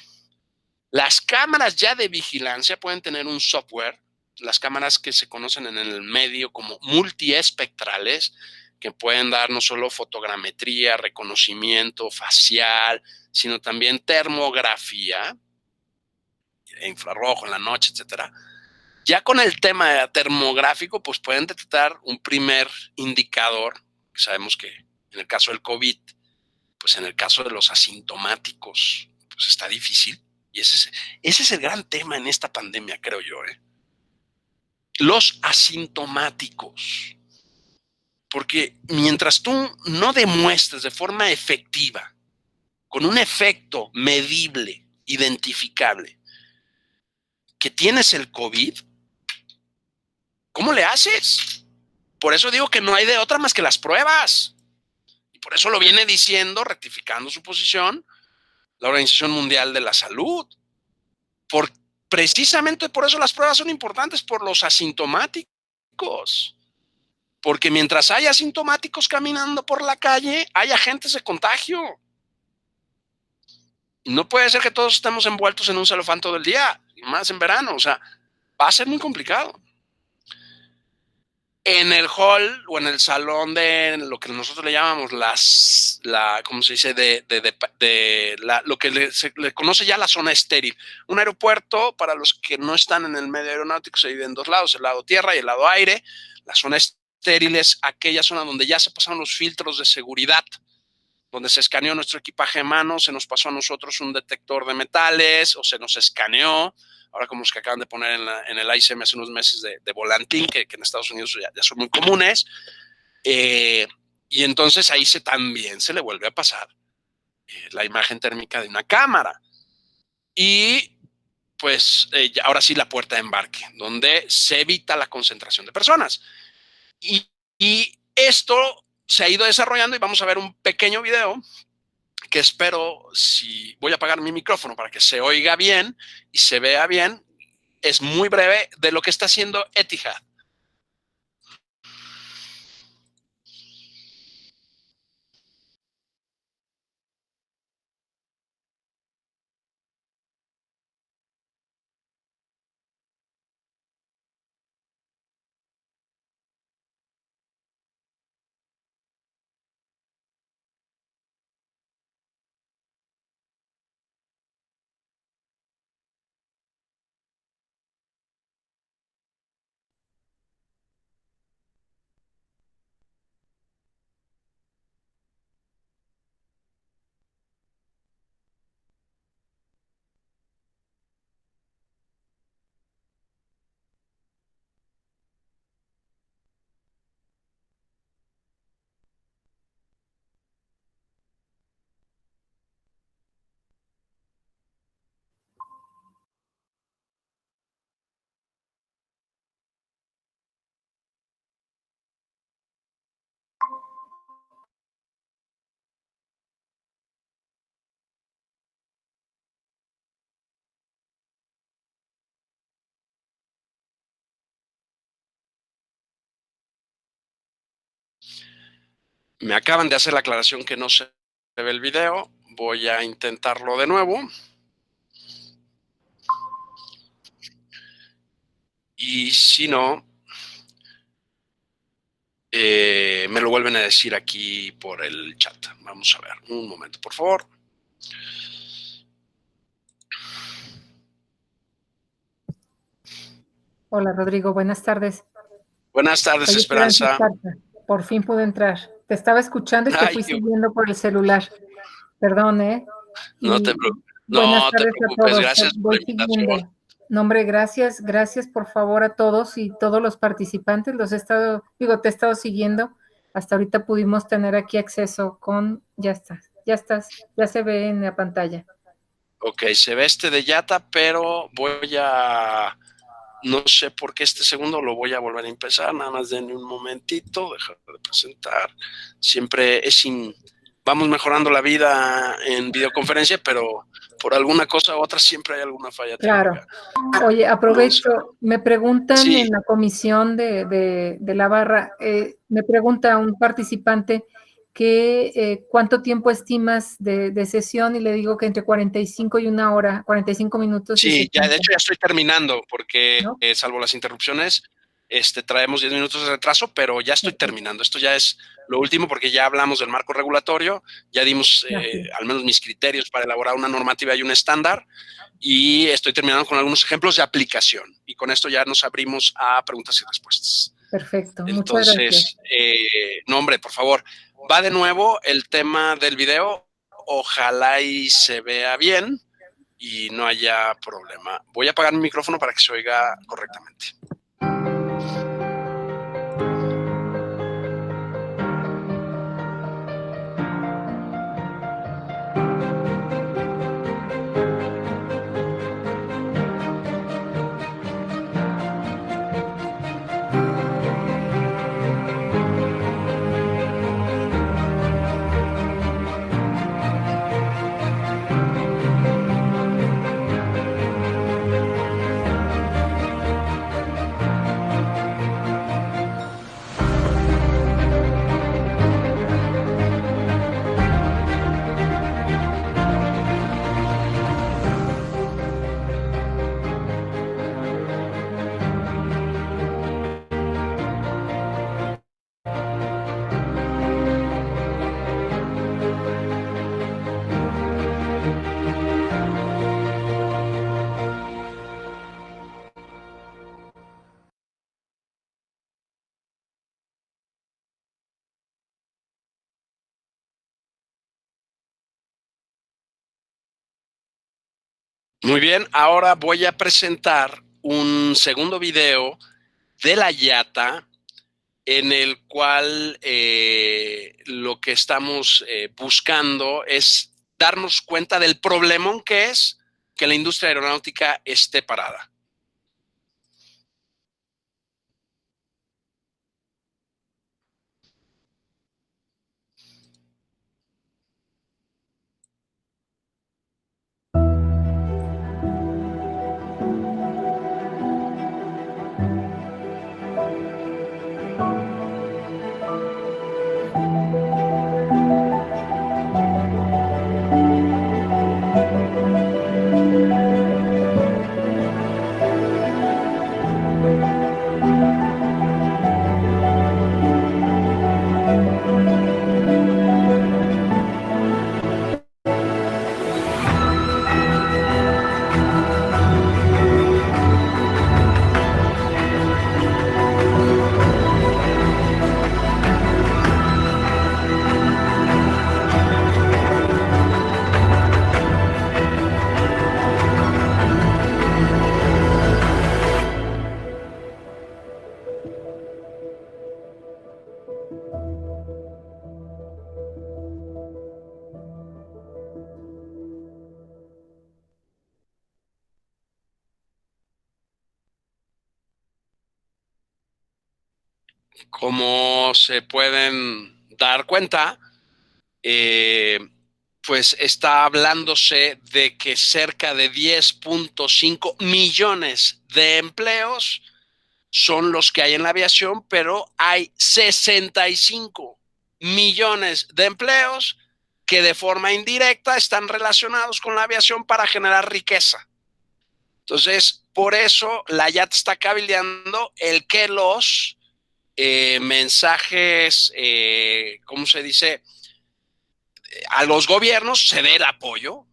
las cámaras ya de vigilancia pueden tener un software, las cámaras que se conocen en el medio como multiespectrales, que pueden dar no solo fotogrametría, reconocimiento facial, sino también termografía, infrarrojo en la noche, etcétera. Ya con el tema termográfico, pues pueden detectar un primer indicador, que sabemos que en el caso del COVID, pues en el caso de los asintomáticos, pues está difícil. Y ese es el gran tema en esta pandemia, creo yo. Los asintomáticos. Porque mientras tú no demuestres de forma efectiva, con un efecto medible, identificable, que tienes el COVID, ¿cómo le haces? Por eso digo que no hay de otra más que las pruebas. Y por eso lo viene diciendo, rectificando su posición, la Organización Mundial de la Salud. Precisamente por eso las pruebas son importantes, por los asintomáticos. Porque mientras haya asintomáticos caminando por la calle, hay agentes de contagio. No puede ser que todos estemos envueltos en un celofán todo el día, y más en verano. O sea, va a ser muy complicado. En el hall o en el salón de lo que nosotros le llamamos ¿cómo se dice? Lo que se le conoce ya la zona estéril. Un aeropuerto, para los que no están en el medio aeronáutico, se divide en 2 lados, el lado tierra y el lado aire. La zona estéril es aquella zona donde ya se pasaron los filtros de seguridad, donde se escaneó nuestro equipaje de mano, se nos pasó a nosotros un detector de metales o se nos escaneó. Ahora como los que acaban de poner en el ICM hace unos meses de volantín, que en Estados Unidos ya son muy comunes. Y entonces ahí también se le vuelve a pasar la imagen térmica de una cámara. Y pues ahora sí la puerta de embarque, donde se evita la concentración de personas. Y esto se ha ido desarrollando y vamos a ver un pequeño video que espero, si voy a apagar mi micrófono para que se oiga bien y se vea bien, es muy breve de lo que está haciendo Etihad. Me acaban de hacer la aclaración que no se ve el video. Voy a intentarlo de nuevo. Y si no, me lo vuelven a decir aquí por el chat. Vamos a ver, un momento, por favor. Hola Rodrigo, buenas tardes. Buenas tardes, Soy Esperanza Esperanza. Esparza. Por fin pude entrar. Te estaba escuchando y te Ay, fui siguiendo por el celular. Perdón, ¿eh? no Y buenas no te tardes a preocupes, todos. Te gracias por voy la invitación. siguiendo. No, hombre, gracias. Gracias por favor a todos y todos los participantes. Te he estado siguiendo. Hasta ahorita pudimos tener aquí acceso con, ya se ve en la pantalla. Ok, se ve este de Yata, pero no sé por qué este segundo lo voy a volver a empezar, nada más denme un momentito, dejar de presentar. Siempre vamos mejorando la vida en videoconferencia, pero por alguna cosa u otra siempre hay alguna falla Claro. técnica. Oye, Vamos a ver. aprovecho, me preguntan Sí, en la comisión de la barra, me pregunta un participante que cuánto tiempo estimas de sesión y le digo que entre 45 y una hora, 45 minutos y sí, ya, de 60, hecho ya estoy terminando porque ¿no? salvo las interrupciones, traemos 10 minutos de retraso, pero ya estoy Perfecto. terminando. Esto ya es lo último porque ya hablamos del marco regulatorio, ya dimos Así es. al menos mis criterios para elaborar una normativa y un estándar y estoy terminando con algunos ejemplos de aplicación. Y con esto ya nos abrimos a preguntas y respuestas. Perfecto. Muchas gracias. Entonces, no, hombre, por favor, va de nuevo el tema del video. Ojalá y se vea bien y no haya problema. Voy a apagar mi micrófono para que se oiga correctamente. Muy bien, ahora voy a presentar un segundo video de la Yata en el cual lo que estamos buscando es darnos cuenta del problemón que es que la industria aeronáutica esté parada. Como se pueden dar cuenta, pues está hablándose de que cerca de 10.5 millones de empleos son los que hay en la aviación, pero hay 65 millones de empleos que de forma indirecta están relacionados con la aviación para generar riqueza. Entonces, por eso la IATA está cabildeando el que los mensajes, ¿cómo se dice? A los gobiernos se dé el apoyo,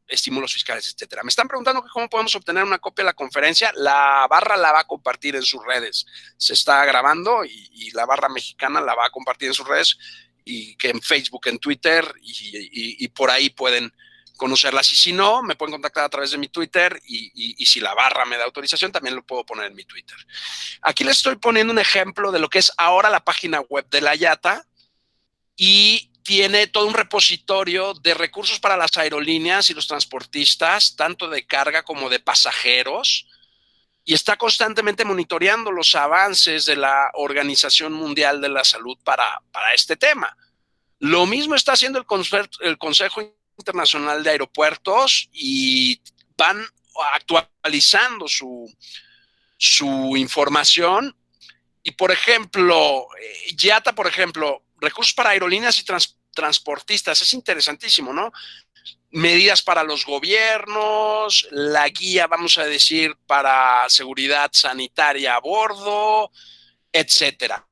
estímulos fiscales, etcétera. Me están preguntando cómo podemos obtener una copia de la conferencia. La barra la va a compartir en sus redes. Se está grabando y la barra mexicana la va a compartir en sus redes, y que en Facebook, en Twitter y por ahí pueden conocerlas. Y si no, me pueden contactar a través de mi Twitter y si la barra me da autorización, también lo puedo poner en mi Twitter. Aquí les estoy poniendo un ejemplo de lo que es ahora la página web de la IATA, y tiene todo un repositorio de recursos para las aerolíneas y los transportistas, tanto de carga como de pasajeros, y está constantemente monitoreando los avances de la Organización Mundial de la Salud para este tema. Lo mismo está haciendo el Consejo Internacional de Aeropuertos, y van actualizando su información. Y, por ejemplo, IATA, por ejemplo, recursos para aerolíneas y transportistas, es interesantísimo, ¿no? Medidas para los gobiernos, la guía, vamos a decir, para seguridad sanitaria a bordo, etcétera.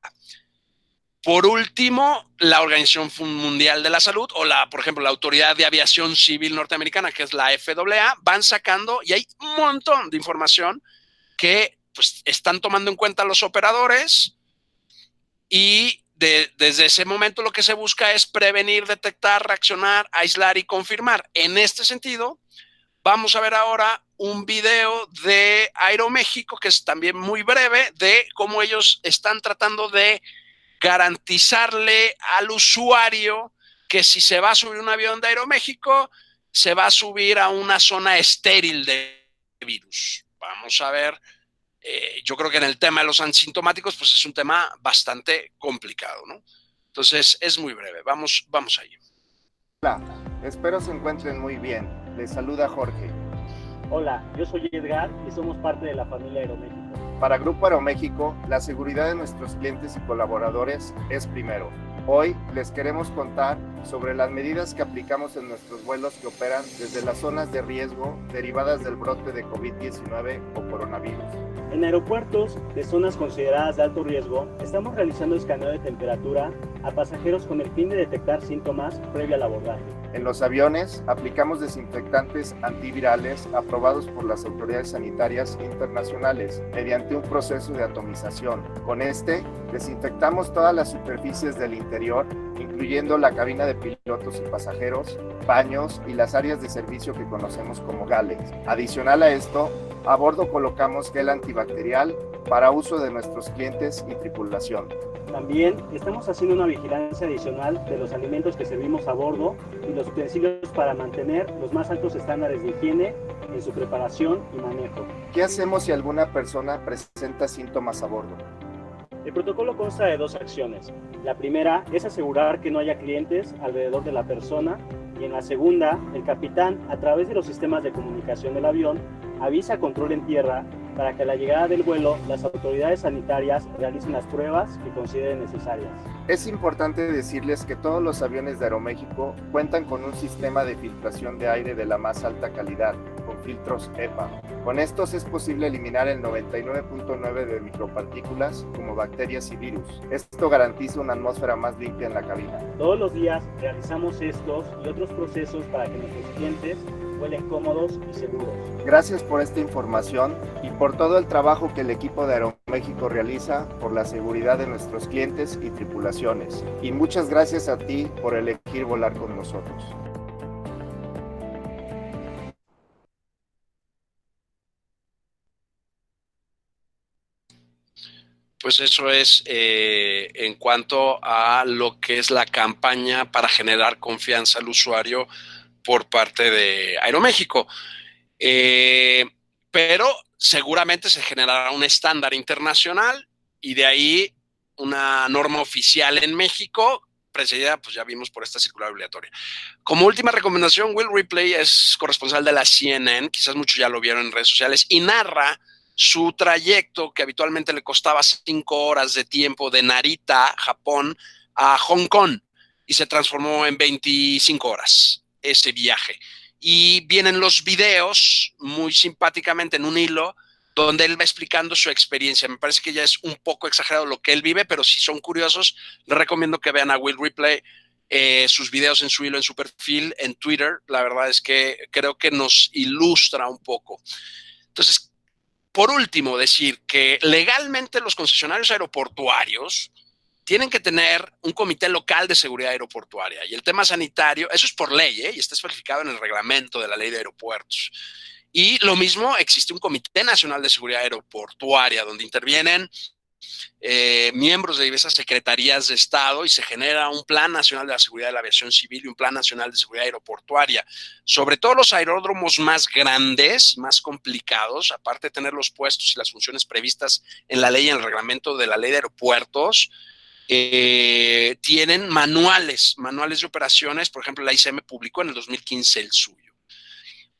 Por último, la Organización Mundial de la Salud o por ejemplo, la Autoridad de Aviación Civil Norteamericana, que es la FAA, van sacando, y hay un montón de información que pues están tomando en cuenta los operadores, y desde ese momento lo que se busca es prevenir, detectar, reaccionar, aislar y confirmar. En este sentido, vamos a ver ahora un video de Aeroméxico, que es también muy breve, de cómo ellos están tratando de garantizarle al usuario que si se va a subir un avión de Aeroméxico, se va a subir a una zona estéril de virus. Vamos a ver. Yo creo que en el tema de los asintomáticos, pues es un tema bastante complicado, ¿no? Entonces, es muy breve. Vamos ahí. Hola, espero se encuentren muy bien. Les saluda Jorge. Hola, yo soy Edgar y somos parte de la familia Aeroméxico. Para Grupo Aeroméxico, la seguridad de nuestros clientes y colaboradores es primero. Hoy les queremos contar sobre las medidas que aplicamos en nuestros vuelos que operan desde las zonas de riesgo derivadas del brote de COVID-19 o coronavirus. En aeropuertos de zonas consideradas de alto riesgo, estamos realizando escaneo de temperatura a pasajeros con el fin de detectar síntomas previo al abordaje. En los aviones, aplicamos desinfectantes antivirales aprobados por las autoridades sanitarias internacionales mediante un proceso de atomización. Con este, desinfectamos todas las superficies del interior, incluyendo la cabina de pilotos y pasajeros, baños y las áreas de servicio que conocemos como gales. Adicional a esto, a bordo colocamos gel antibacterial para uso de nuestros clientes y tripulación. También estamos haciendo una vigilancia adicional de los alimentos que servimos a bordo y los utensilios para mantener los más altos estándares de higiene en su preparación y manejo. ¿Qué hacemos si alguna persona presenta síntomas a bordo? El protocolo consta de 2 acciones. La primera es asegurar que no haya clientes alrededor de la persona, y en la segunda, el capitán, a través de los sistemas de comunicación del avión, avisa a control en tierra para que a la llegada del vuelo las autoridades sanitarias realicen las pruebas que consideren necesarias. Es importante decirles que todos los aviones de Aeroméxico cuentan con un sistema de filtración de aire de la más alta calidad, con filtros EPA. Con estos es posible eliminar el 99.9% de micropartículas como bacterias y virus. Esto garantiza una atmósfera más limpia en la cabina. Todos los días realizamos estos y otros procesos para que nuestros clientes vuelen cómodos y seguros. Gracias por esta información y por todo el trabajo que el equipo de Aeroméxico realiza por la seguridad de nuestros clientes y tripulaciones. Y muchas gracias a ti por elegir volar con nosotros. Pues eso es en cuanto a lo que es la campaña para generar confianza al usuario por parte de Aeroméxico. Pero seguramente se generará un estándar internacional y de ahí una norma oficial en México, precedida, pues ya vimos, por esta circular obligatoria. Como última recomendación, Will Ripley es corresponsal de la CNN, quizás muchos ya lo vieron en redes sociales, y narra su trayecto que habitualmente le costaba 5 horas de tiempo de Narita, Japón, a Hong Kong y se transformó en 25 horas ese viaje. Y vienen los videos muy simpáticamente en un hilo donde él va explicando su experiencia. Me parece que ya es un poco exagerado lo que él vive, pero si son curiosos, les recomiendo que vean a Will Ripley, sus videos en su hilo, en su perfil, en Twitter. La verdad es que creo que nos ilustra un poco. Entonces, por último, decir que legalmente los concesionarios aeroportuarios tienen que tener un comité local de seguridad aeroportuaria. Y el tema sanitario, eso es por ley, y está especificado en el reglamento de la ley de aeropuertos. Y lo mismo, existe un comité nacional de seguridad aeroportuaria donde intervienen miembros de diversas secretarías de Estado y se genera un plan nacional de la seguridad de la aviación civil y un plan nacional de seguridad aeroportuaria. Sobre todo los aeródromos más grandes, más complicados, aparte de tener los puestos y las funciones previstas en la ley y en el reglamento de la ley de aeropuertos, tienen manuales de operaciones. Por ejemplo, la ICM publicó en el 2015 el suyo.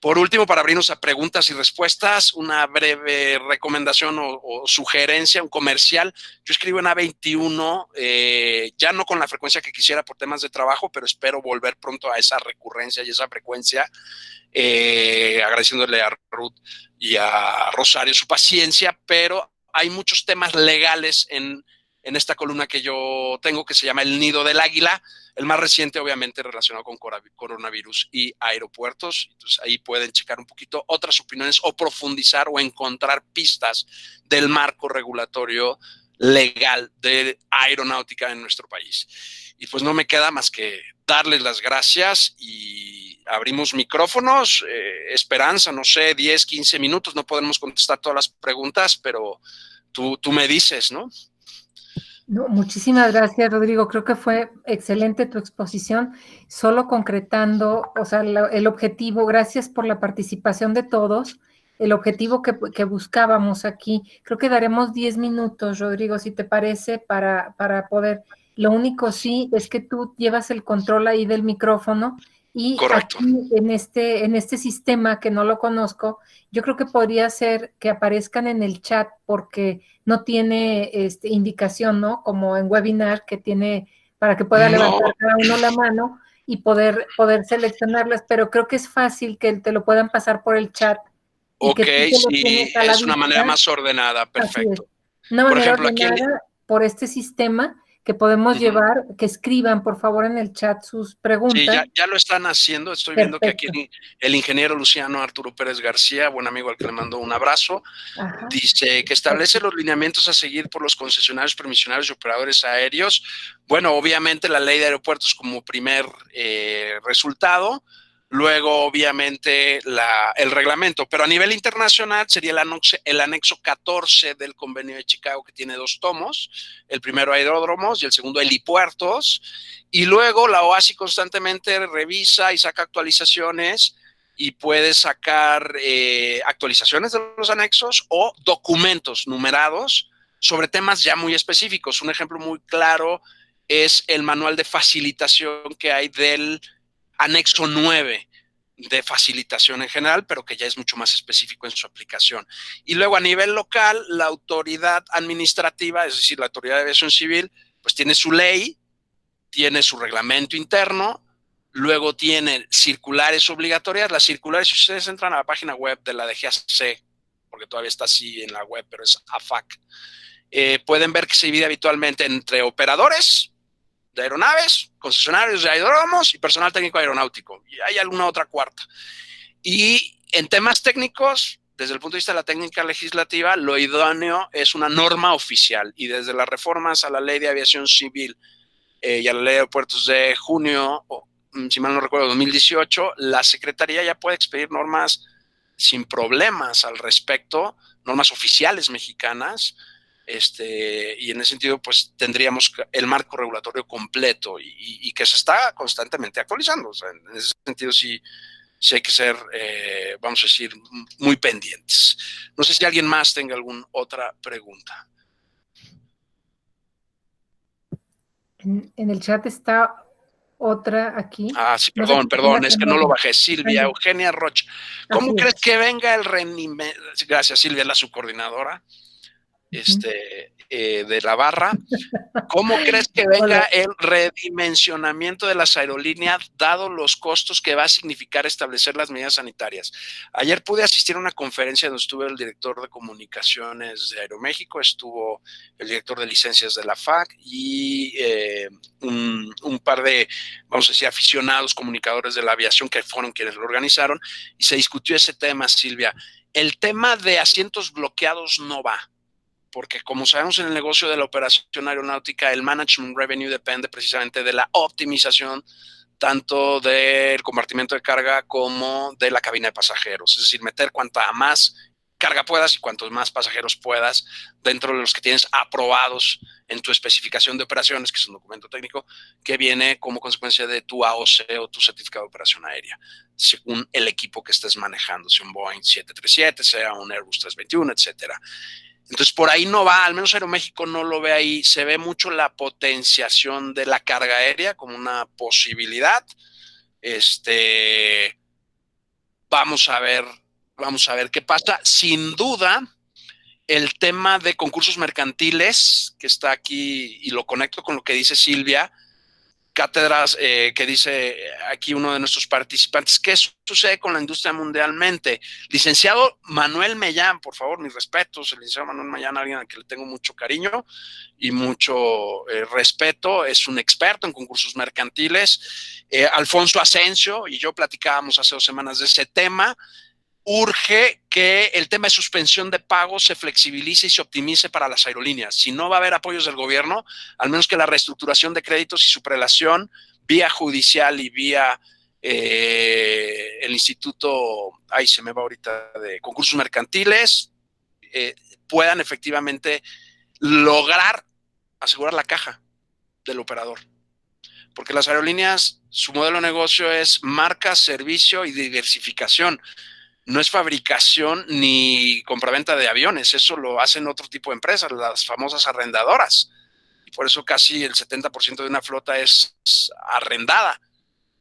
Por último, para abrirnos a preguntas y respuestas, una breve recomendación o sugerencia, un comercial. Yo escribo en A21, ya no con la frecuencia que quisiera por temas de trabajo, pero espero volver pronto a esa recurrencia y esa frecuencia, agradeciéndole a Ruth y a Rosario su paciencia, pero hay muchos temas legales en esta columna que yo tengo, que se llama El Nido del Águila, el más reciente obviamente relacionado con coronavirus y aeropuertos. Entonces ahí pueden checar un poquito otras opiniones o profundizar o encontrar pistas del marco regulatorio legal de aeronáutica en nuestro país. Y pues no me queda más que darles las gracias y abrimos micrófonos. Esperanza, no sé, 10, 15 minutos, no podemos contestar todas las preguntas, pero tú me dices, ¿no? No, muchísimas gracias, Rodrigo. Creo que fue excelente tu exposición, solo concretando, o sea, el objetivo. Gracias por la participación de todos. El objetivo que buscábamos aquí. Creo que daremos 10 minutos, Rodrigo, si te parece, para poder. Lo único sí es que tú llevas el control ahí del micrófono y correcto. Aquí en este sistema que no lo conozco, yo creo que podría ser que aparezcan en el chat porque no tiene indicación, ¿no? Como en webinar que tiene para que pueda levantar cada uno la mano y poder seleccionarlas, pero creo que es fácil que te lo puedan pasar por el chat. Ok, sí, es una manera más ordenada, perfecto. Una manera ordenada por este sistema que podemos llevar, que escriban por favor en el chat sus preguntas. Sí, ya lo están haciendo. Estoy viendo que aquí el ingeniero Luciano Arturo Pérez García, buen amigo al que le mando un abrazo, dice que establece los lineamientos a seguir por los concesionarios, permisionarios y operadores aéreos. Bueno, obviamente la ley de aeropuertos como primer resultado. Luego, obviamente, el reglamento, pero a nivel internacional sería el anexo 14 del Convenio de Chicago, que tiene 2 tomos, el primero aeródromos y el segundo helipuertos, y luego la OASI constantemente revisa y saca actualizaciones y puede sacar actualizaciones de los anexos o documentos numerados sobre temas ya muy específicos. Un ejemplo muy claro es el manual de facilitación que hay del anexo 9 de facilitación en general, pero que ya es mucho más específico en su aplicación. Y luego a nivel local, la autoridad administrativa, es decir, la autoridad de aviación civil, pues tiene su ley, tiene su reglamento interno, luego tiene circulares obligatorias. Las circulares, si ustedes entran a la página web de la DGAC, porque todavía está así en la web, pero es AFAC, pueden ver que se divide habitualmente entre operadores de aeronaves, concesionarios de aeródromos y personal técnico aeronáutico. Y hay alguna otra cuarta. Y en temas técnicos, desde el punto de vista de la técnica legislativa, lo idóneo es una norma oficial. Y desde las reformas a la Ley de Aviación Civil y a la Ley de Aeropuertos de junio, si mal no recuerdo, 2018, la Secretaría ya puede expedir normas sin problemas al respecto, normas oficiales mexicanas. Y en ese sentido, pues tendríamos el marco regulatorio completo y que se está constantemente actualizando. O sea, en ese sentido, sí hay que ser, vamos a decir, muy pendientes. No sé si alguien más tenga alguna otra pregunta. En el chat está otra aquí. Sí, perdón, es que no lo bajé. Silvia Eugenia Rocha. ¿Cómo crees que venga el rendimiento? Gracias, Silvia, la subcoordinadora. de la barra. ¿Cómo crees que venga el redimensionamiento de las aerolíneas, dado los costos que va a significar establecer las medidas sanitarias? Ayer pude asistir a una conferencia donde estuvo el director de comunicaciones de Aeroméxico, estuvo el director de licencias de la FAC y un par de, vamos a decir, aficionados comunicadores de la aviación que fueron quienes lo organizaron, y se discutió ese tema, Silvia. El tema de asientos bloqueados no va, porque como sabemos en el negocio de la operación aeronáutica, el management revenue depende precisamente de la optimización tanto del compartimento de carga como de la cabina de pasajeros. Es decir, meter cuanta más carga puedas y cuantos más pasajeros puedas dentro de los que tienes aprobados en tu especificación de operaciones, que es un documento técnico que viene como consecuencia de tu AOC o tu certificado de operación aérea, según el equipo que estés manejando, sea un Boeing 737, sea un Airbus 321, etcétera. Entonces, por ahí no va, al menos Aeroméxico no lo ve ahí. Se ve mucho la potenciación de la carga aérea como una posibilidad. Vamos a ver qué pasa. Sin duda, el tema de concursos mercantiles, que está aquí, y lo conecto con lo que dice Silvia, cátedras que dice aquí uno de nuestros participantes, ¿qué sucede con la industria mundialmente? Licenciado Manuel Mellán, por favor, mis respetos, el licenciado Manuel Mellán, alguien al que le tengo mucho cariño y mucho respeto, es un experto en concursos mercantiles. Alfonso Asensio y yo platicábamos hace 2 semanas de ese tema. Urge que el tema de suspensión de pagos se flexibilice y se optimice para las aerolíneas. Si no va a haber apoyos del gobierno, al menos que la reestructuración de créditos y su prelación vía judicial y vía el instituto, ahí se me va ahorita, de concursos mercantiles, puedan efectivamente lograr asegurar la caja del operador. Porque las aerolíneas, su modelo de negocio es marca, servicio y diversificación. No es fabricación ni compraventa de aviones, eso lo hacen otro tipo de empresas, las famosas arrendadoras. Y por eso casi el 70% de una flota es arrendada.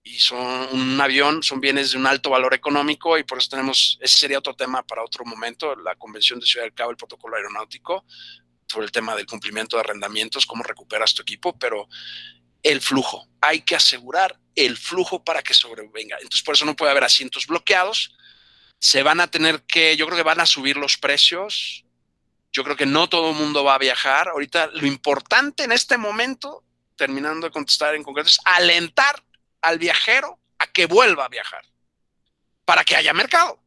Y un avión son bienes de un alto valor económico, y por eso ese sería otro tema para otro momento, la Convención de Ciudad del Cabo, el protocolo aeronáutico, sobre el tema del cumplimiento de arrendamientos, cómo recuperas tu equipo, pero el flujo, hay que asegurar el flujo para que sobrevenga. Entonces por eso no puede haber asientos bloqueados. Se van a tener yo creo que van a subir los precios. Yo creo que no todo el mundo va a viajar. Ahorita lo importante en este momento, terminando de contestar en concreto, es alentar al viajero a que vuelva a viajar para que haya mercado.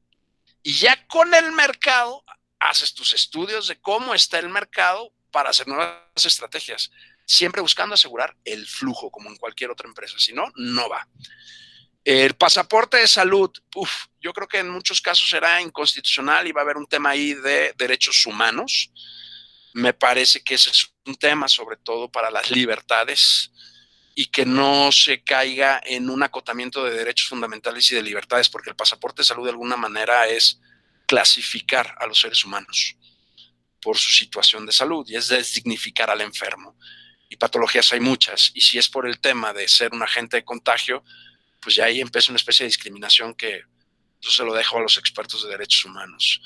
Y ya con el mercado, haces tus estudios de cómo está el mercado para hacer nuevas estrategias, siempre buscando asegurar el flujo, como en cualquier otra empresa. Si no, no va. El pasaporte de salud, yo creo que en muchos casos será inconstitucional y va a haber un tema ahí de derechos humanos. Me parece que ese es un tema sobre todo para las libertades y que no se caiga en un acotamiento de derechos fundamentales y de libertades, porque el pasaporte de salud de alguna manera es clasificar a los seres humanos por su situación de salud y es desdignificar al enfermo. Y patologías hay muchas, y si es por el tema de ser un agente de contagio, pues ya ahí empieza una especie de discriminación que yo se lo dejo a los expertos de derechos humanos.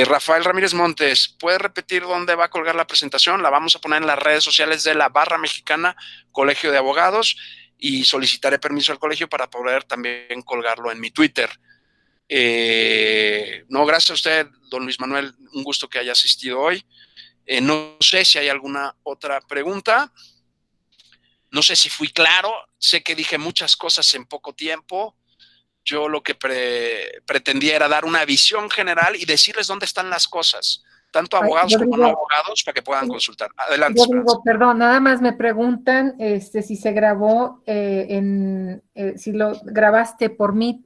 Rafael Ramírez Montes, ¿puede repetir dónde va a colgar la presentación? La vamos a poner en las redes sociales de la Barra Mexicana Colegio de Abogados y solicitaré permiso al colegio para poder también colgarlo en mi Twitter. No, gracias a usted, don Luis Manuel, un gusto que haya asistido hoy. No sé si hay alguna otra pregunta. No sé si fui claro, sé que dije muchas cosas en poco tiempo. Yo lo que pretendía era dar una visión general y decirles dónde están las cosas, tanto abogados como no abogados, para que puedan consultar. Adelante. Rodrigo, perdón, nada más me preguntan si se grabó, si lo grabaste por Meet.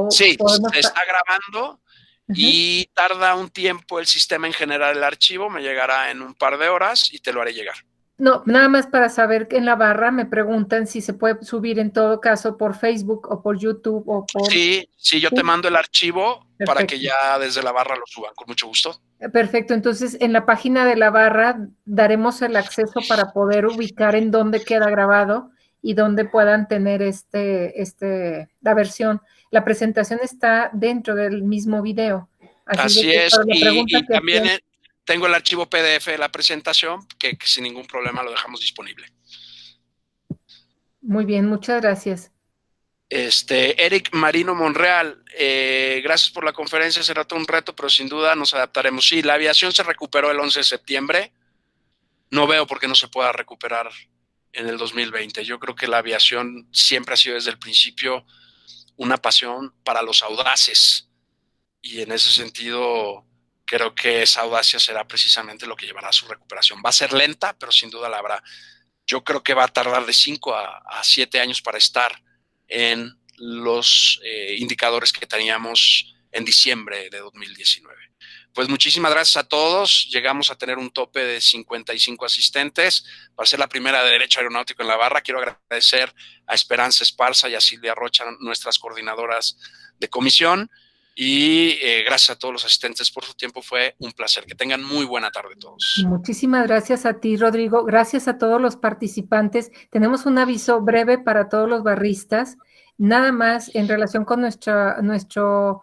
Sí, se está grabando y tarda un tiempo el sistema en generar el archivo, me llegará en un par de horas y te lo haré llegar. No, nada más para saber que en la barra me preguntan si se puede subir en todo caso por Facebook o por YouTube o por... Sí, yo te mando el archivo. Perfecto. Para que ya desde la barra lo suban, con mucho gusto. Perfecto, entonces en la página de la barra daremos el acceso para poder ubicar en dónde queda grabado y dónde puedan tener la versión. La presentación está dentro del mismo video. Así es, y también tengo el archivo PDF de la presentación que sin ningún problema lo dejamos disponible. Muy bien, muchas gracias. Eric Marino Monreal, gracias por la conferencia, será todo un reto, pero sin duda nos adaptaremos. Sí, la aviación se recuperó el 11 de septiembre, no veo por qué no se pueda recuperar en el 2020. Yo creo que la aviación siempre ha sido desde el principio una pasión para los audaces, y en ese sentido creo que esa audacia será precisamente lo que llevará a su recuperación. Va a ser lenta, pero sin duda la habrá. Yo creo que va a tardar de 5 a 7 años para estar en los indicadores que teníamos en diciembre de 2019. Pues muchísimas gracias a todos. Llegamos a tener un tope de 55 asistentes. Para ser la primera de Derecho Aeronáutico en la barra, quiero agradecer a Esperanza Esparza y a Silvia Rocha, nuestras coordinadoras de comisión. Y gracias a todos los asistentes por su tiempo. Fue un placer. Que tengan muy buena tarde todos. Muchísimas gracias a ti, Rodrigo. Gracias a todos los participantes. Tenemos un aviso breve para todos los barristas. Nada más en relación con nuestro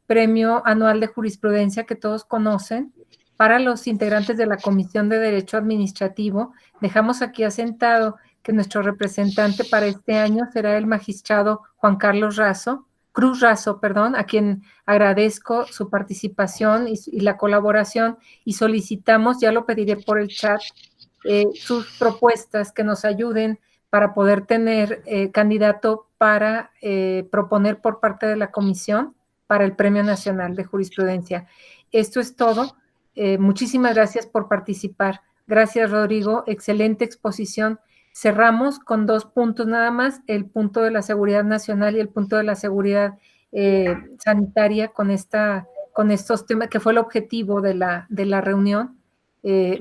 premio anual de jurisprudencia que todos conocen. Para los integrantes de la Comisión de Derecho Administrativo, dejamos aquí asentado que nuestro representante para este año será el magistrado Juan Carlos Cruz Razo, a quien agradezco su participación y la colaboración, y solicitamos, ya lo pediré por el chat, sus propuestas que nos ayuden para poder tener candidato para proponer por parte de la comisión para el Premio Nacional de Jurisprudencia. Esto es todo. Muchísimas gracias por participar. Gracias, Rodrigo. Excelente exposición. Cerramos con 2 puntos nada más, el punto de la seguridad nacional y el punto de la seguridad sanitaria con estos temas, que fue el objetivo de la reunión.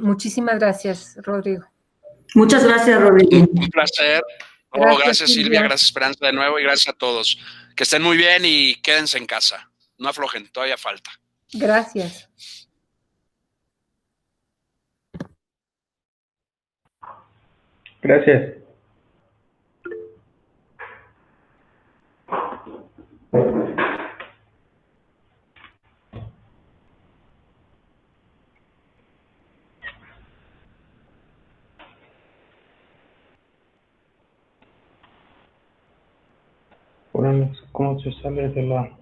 Muchísimas gracias, Rodrigo. Muchas gracias, Rodrigo. Un placer. Gracias, Silvia, gracias, Esperanza, de nuevo, y gracias a todos. Que estén muy bien y quédense en casa. No aflojen, todavía falta. Gracias. Gracias. Ahora, ¿cómo se sale de la